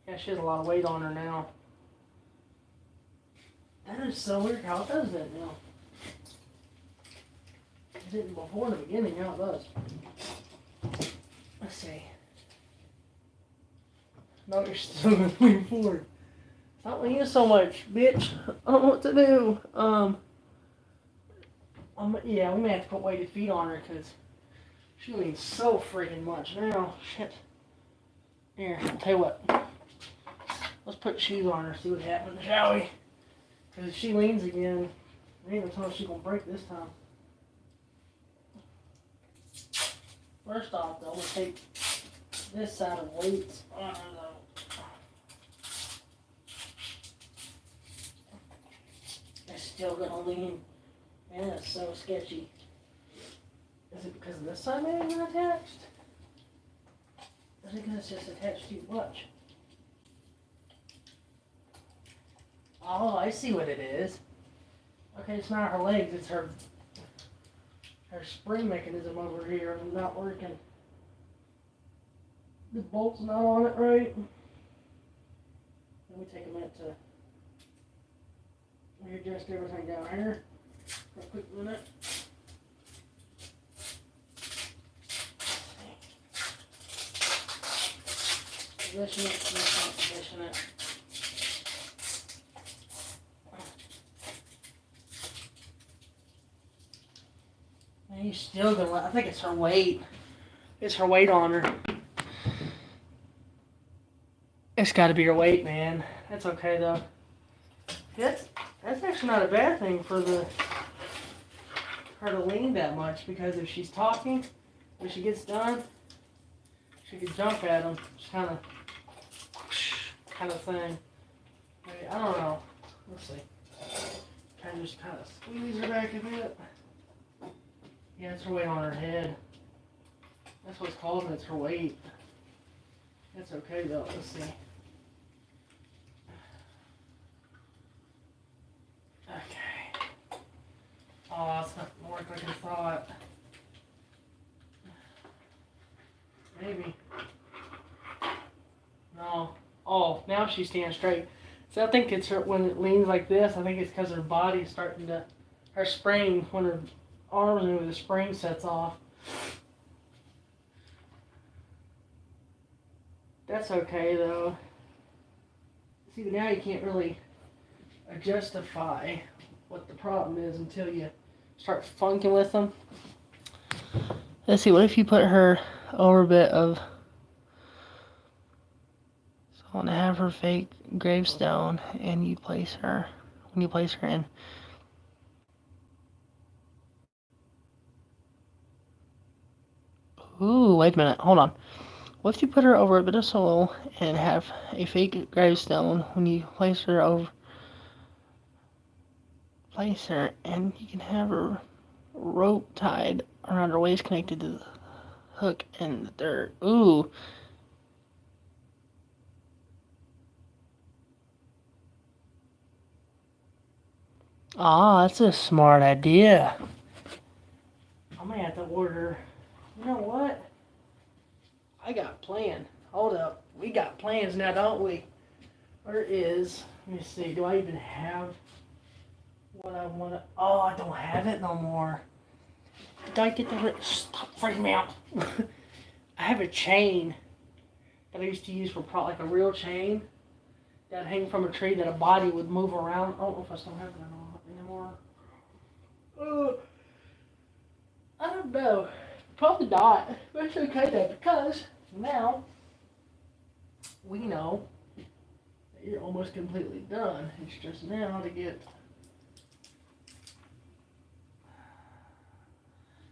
Yeah, she has a lot of weight on her now. That is so weird how it does that now. It didn't before in the beginning, now it does. Let's see. No, you're still moving forward. Stop leaning so much, bitch. I don't know what to do. Yeah, we may have to put weighted feet on her because she leans so freaking much now. Shit. Here, I'll tell you what. Let's put shoes on her, see what happens, shall we? Because if she leans again, I ain't gonna she's gonna break this time. First off, though, I'm gonna take this side of weights on her, though. It's still gonna lean. Man, that's so sketchy. Is it because this side maybe not attached? Or is it because it's just attached too much? Oh, I see what it is. Okay, it's not her legs, it's her spring mechanism over here not working. The bolt's not on it right. Let me take a minute to readjust everything down here for a quick minute. Position it, position it. And he's still gonna, I think it's her weight. It's her weight on her. It's gotta be her weight, man. That's okay though. That's actually not a bad thing for her to lean that much, because if she's talking, when she gets done, she can jump at him. Just kind of thing. Maybe, I don't know. Let's see. Kind of squeeze her back a bit. Yeah, it's her weight on her head. That's what's causing it. It's her weight. That's okay though. Let's see. Okay. Oh, it's not gonna work like I thought. Maybe. No. Oh, now she stands straight. So I think it's her, when it leans like this, I think it's because her body's starting to, her spring, when her arms move, the spring sets off. That's okay though. See, but now you can't really justify what the problem is until you start funking with them. Let's see, what if you put her over a bit of, so I want to have her fake gravestone, and you place her, when you place her in. Ooh, wait a minute, hold on. What if you put her over a bit of soil and have a fake gravestone when you place her over, and you can have her rope tied around her waist connected to the hook in the dirt. Ooh. Ah, that's a smart idea. I may have to order. You know what? I got a plan. Hold up. We got plans now, don't we? Where is, let me see, do I even have what I want to, oh, I don't have it no more. Did I get the, stop freaking me out. I have a chain that I used to use for like a real chain that hang from a tree that a body would move around. I don't know if I still have it anymore. I don't know. Probably not. But it's okay though, because now we know that you're almost completely done. It's just now to get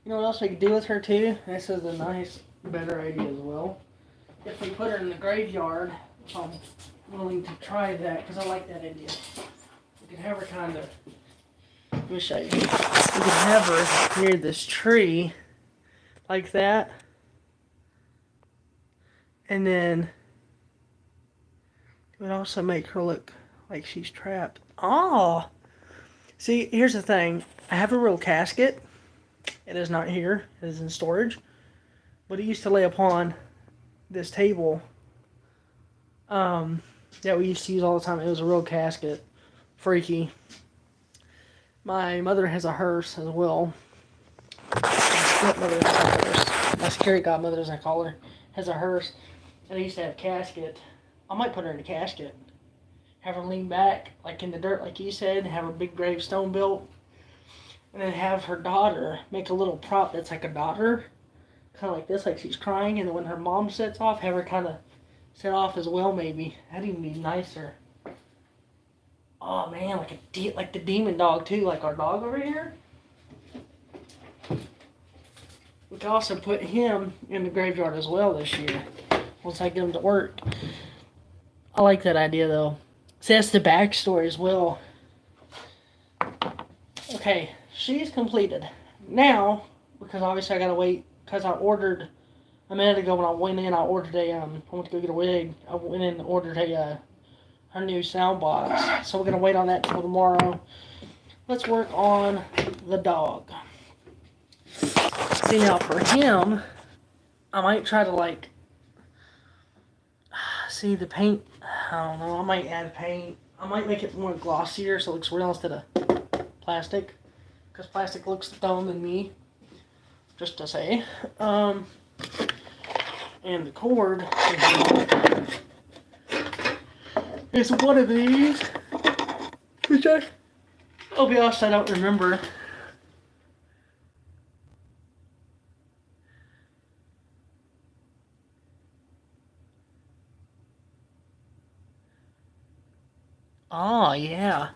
You know what else we could do with her too? This is a nice, better idea as well. If we put her in the graveyard, I'm willing to try that because I like that idea. We could have her kind of. Let me show you. We could have her near this tree, like that, and then it would also make her look like she's trapped. Oh, see, here's the thing. I have a real casket. It is not here. It is in storage. But it used to lay upon this table that we used to use all the time. It was a real casket. Freaky. My mother has a hearse as well. My stepmother has a hearse. My scary godmother, as I call her, has a hearse. And I used to have a casket. I might put her in a casket. Have her lean back, like in the dirt, like you said. Have a big gravestone built. And then have her daughter make a little prop that's like a daughter. Kind of like this, like she's crying. And then when her mom sets off, have her kind of set off as well, maybe. That'd even be nicer. Oh man, like the demon dog too, like our dog over here. We could also put him in the graveyard as well this year, once I get him to work. I like that idea though. See, that's the backstory as well. Okay, she's completed. Now, because obviously I gotta wait, because I ordered, a minute ago when I went in, I ordered I went to go get a wig. I went in and ordered her new sound box. So we're going to wait on that till tomorrow. Let's work on the dog. See, now for him, I might try to see the paint. I don't know. I might add paint. I might make it more glossier so it looks real instead of plastic. Because plastic looks dumb than me. Just to say. And the cord is one of these, which I'll be honest, I don't remember. Oh, yeah.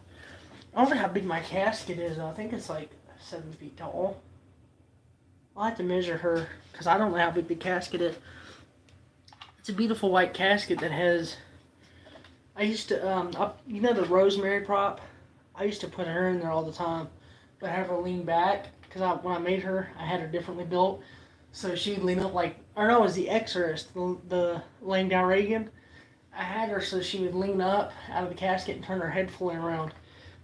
I wonder how big my casket is. I think it's like 7 feet tall. I'll have to measure her, because I don't know how big the casket is. It's a beautiful white casket that has... I used to, you know the rosemary prop? I used to put her in there all the time. But have her lean back, because when I made her, I had her differently built. So she'd lean up like, or no, it was the Exorcist, the laying down Reagan. I had her so she would lean up out of the casket and turn her head fully around.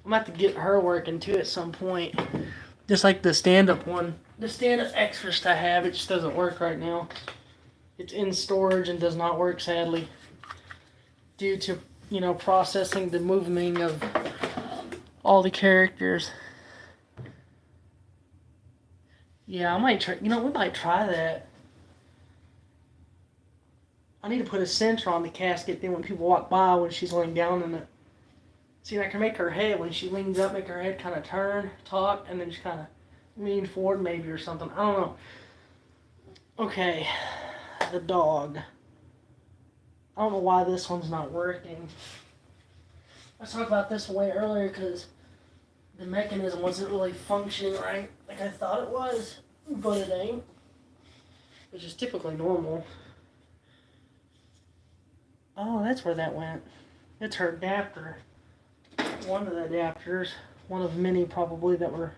I'm going to have to get her working too at some point. Just like the stand-up one. The stand-up Exorcist I have, it just doesn't work right now. It's in storage and does not work, sadly. Due to, processing the movement of all the characters. Yeah, I might try, we might try that. I need to put a sensor on the casket, then when people walk by when she's laying down in it. See, I can make her head, when she leans up, make her head kind of turn, talk, and then just kind of lean forward maybe or something. I don't know. Okay, the dog. I don't know why this one's not working. I talked about this way earlier because the mechanism wasn't really functioning right like I thought it was, but it ain't. Which is typically normal. Oh, that's where that went. It's her adapter. One of the adapters. One of many probably that were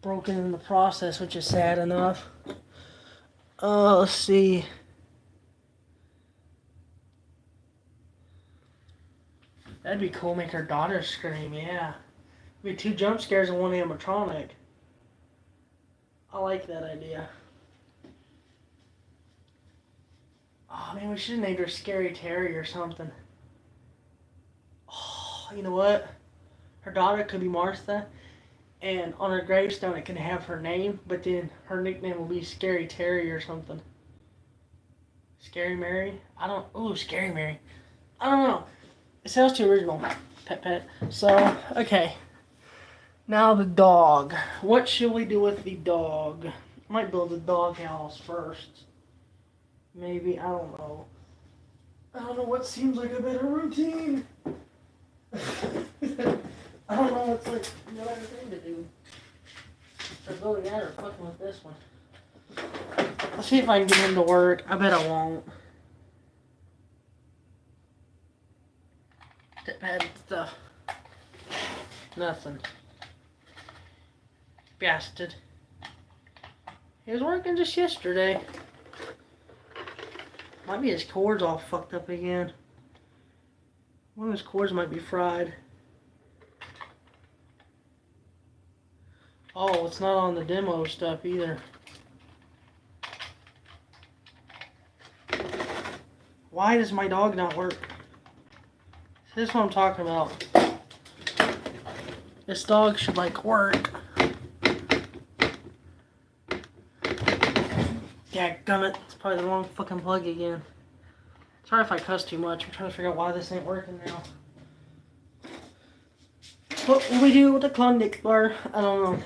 broken in the process, which is sad enough. Let's see. That'd be cool, make her daughter scream, yeah. Be 2 jump scares and 1 animatronic. I like that idea. Oh man, we should have named her Scary Terry or something. Oh, you know what? Her daughter could be Martha, and on her gravestone it can have her name, but then her nickname will be Scary Terry or something. Scary Mary? Scary Mary. I don't know. It sounds too original. Pet. So, okay. Now the dog. What should we do with the dog? I might build a dog house first. Maybe, I don't know. I don't know what seems like a better routine. I don't know what's like the other thing to do. Or building that or fucking with this one. Let's see if I can get him to work. I bet I won't. Step pad stuff. Nothing. Bastard. He was working just yesterday. Might be his cords all fucked up again. One of his cords might be fried. Oh, it's not on the demo stuff either. Why does my dog not work? This is what I'm talking about. This dog should like work. Yeah, gummit. It's probably the wrong fucking plug again. Sorry if I cuss too much. I'm trying to figure out why this ain't working now. What will we do with the Klondike bar? I don't know.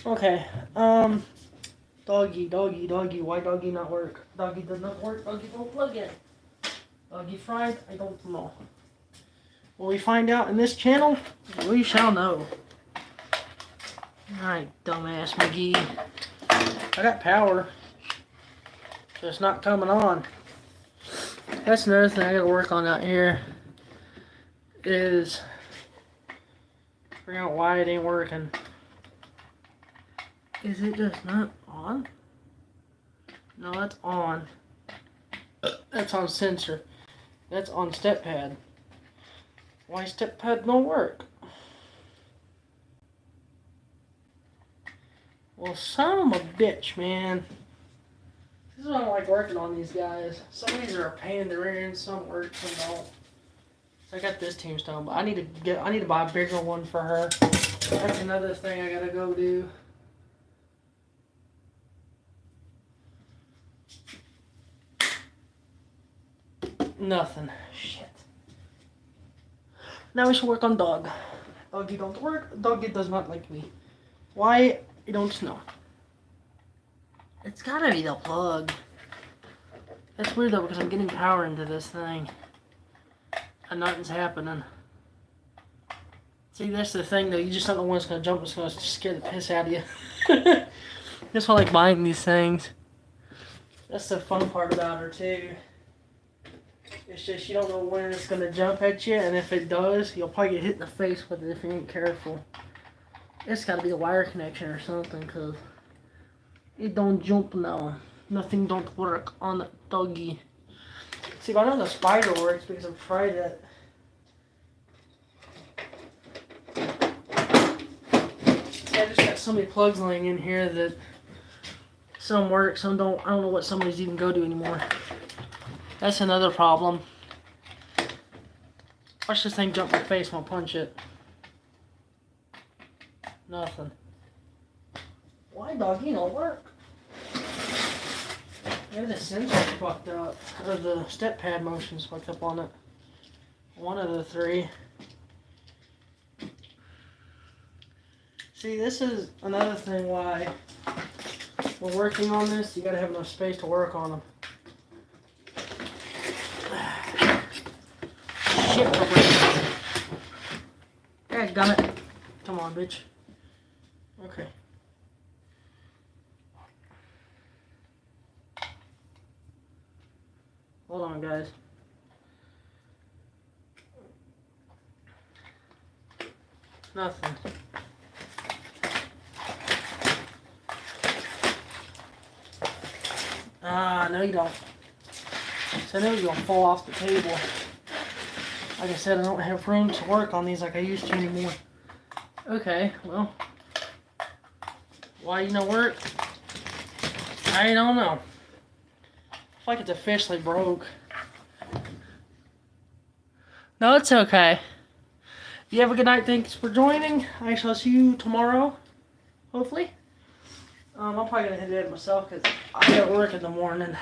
Okay. Doggy. Why doggy not work? Doggy does not work. Doggy don't plug in. Doggy fried? I don't know. Will we find out in this channel? We shall know. Alright, dumbass McGee. I got power. So it's not coming on. That's another thing I gotta work on out here. Is figuring out why it ain't working. Is it just not on? No, that's on. That's on sensor. That's on step pad. Why step pad don't work? Well, son of a bitch, man. This is why I don't like working on these guys. Some of these are a pain in the rear end, some work, some don't. So I got this tombstone, but I need to buy a bigger one for her. That's another thing I gotta go do. Nothing. Shit. Now we should work on dog. Doggy don't work. Doggy does not like me. Why? I don't know. It's gotta be the plug. That's weird though because I'm getting power into this thing. And nothing's happening. See, that's the thing though. You just don't know when it's gonna jump. It's gonna scare the piss out of you. That's why I like buying these things. That's the fun part about her too. It's just you don't know when it's gonna jump at you, and if it does, you'll probably get hit in the face with it if you ain't careful. It's gotta be a wire connection or something, cause it don't jump now. Nothing don't work on the doggy. See, I know the spider works because I've tried it. See, I just got so many plugs laying in here that some work, some don't. I don't know what some of these even go to anymore. That's another problem. Watch this thing jump in my face when I punch it. Nothing. Why doggy don't work? Maybe the sensor's fucked up. Or the step pad motion's fucked up on it. One of the three. See, this is another thing why we're working on this. You gotta have enough space to work on them. Shit, dadgummit. Come on, bitch. Okay. Hold on, guys. Nothing. Ah, no you don't. So I know you're gonna fall off the table. Like I said, I don't have room to work on these like I used to anymore. Okay, well. Why you not work? I don't know. It's like it's officially broke. No, it's okay. You have a good night. Thanks for joining. I shall see you tomorrow. Hopefully. I'm probably gonna hit it myself because I gotta work in the morning.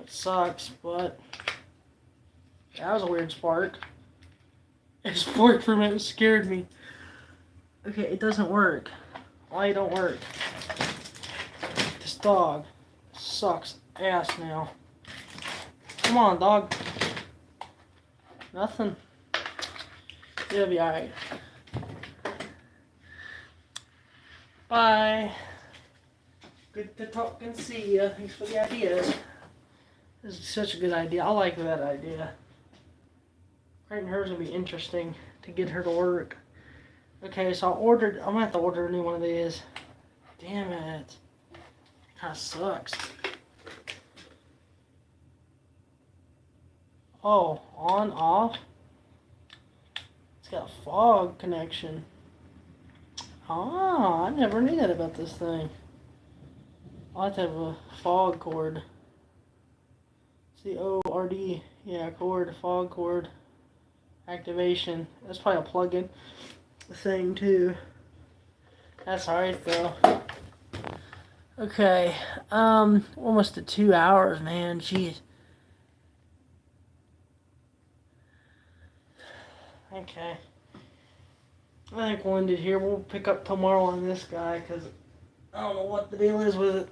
It sucks, but that was a weird spark. It sparked for a minute. It scared me. Okay, it doesn't work. Why it don't work? This dog sucks ass now. Come on, dog. Nothing. It'll be alright. Bye. Good to talk and see you. Thanks for the ideas. This is such a good idea. I like that idea. Creating hers would be interesting to get her to work. Okay, so I'm gonna have to order a new one of these. Damn it. Kinda sucks. Oh, on, off. It's got a fog connection. Ah, I never knew that about this thing. I have to have a fog cord. C-O-R-D. Yeah, cord, fog cord. Activation. That's probably a plug-in thing too. That's alright though. Okay. Almost at 2 hours, man. Jeez. Okay. I think we'll end it here. We'll pick up tomorrow on this guy because I don't know what the deal is with it.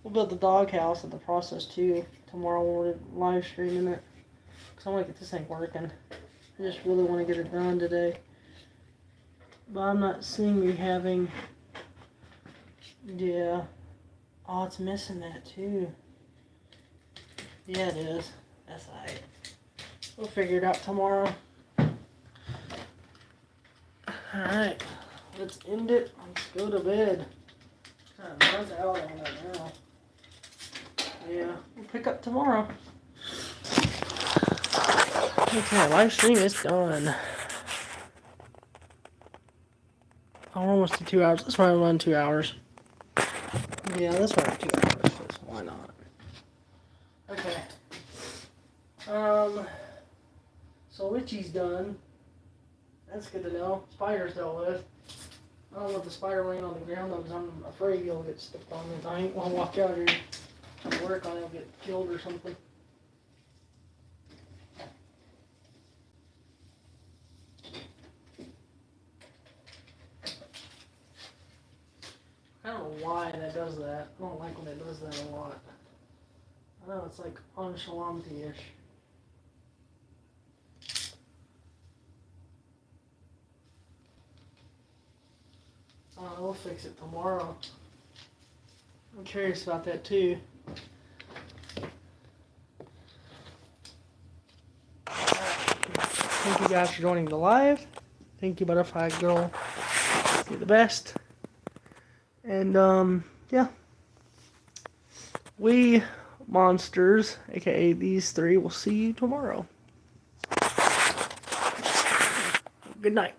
We'll build the doghouse in the process too tomorrow when we're live streaming it. Because I want to get this thing working. I just really want to get it done today. But I'm not seeing me having... Yeah. Oh, it's missing that too. Yeah, it is. That's alright. We'll figure it out tomorrow. Alright. Let's end it. Let's go to bed. Kind of burnt out on that now. Yeah. We'll pick up tomorrow. Okay, live stream is done. Oh, we're almost to 2 hours. Let's run 2 hours. Yeah, let's run 2 hours. Why not? Okay. So Richie's done. That's good to know. Spider's dealt with. I don't want the spider laying on the ground though, because I'm afraid he'll get stepped on. I ain't want to walk out here and try to work on it. He'll get killed or something. I don't know why that does that. I don't like when it does that a lot. I know it's like nonchalant-ish. We'll fix it tomorrow. I'm curious about that too. Thank you guys for joining the live. Thank you, Butterfly Girl. You're the best. And yeah. We monsters, aka these three, will see you tomorrow. Good night.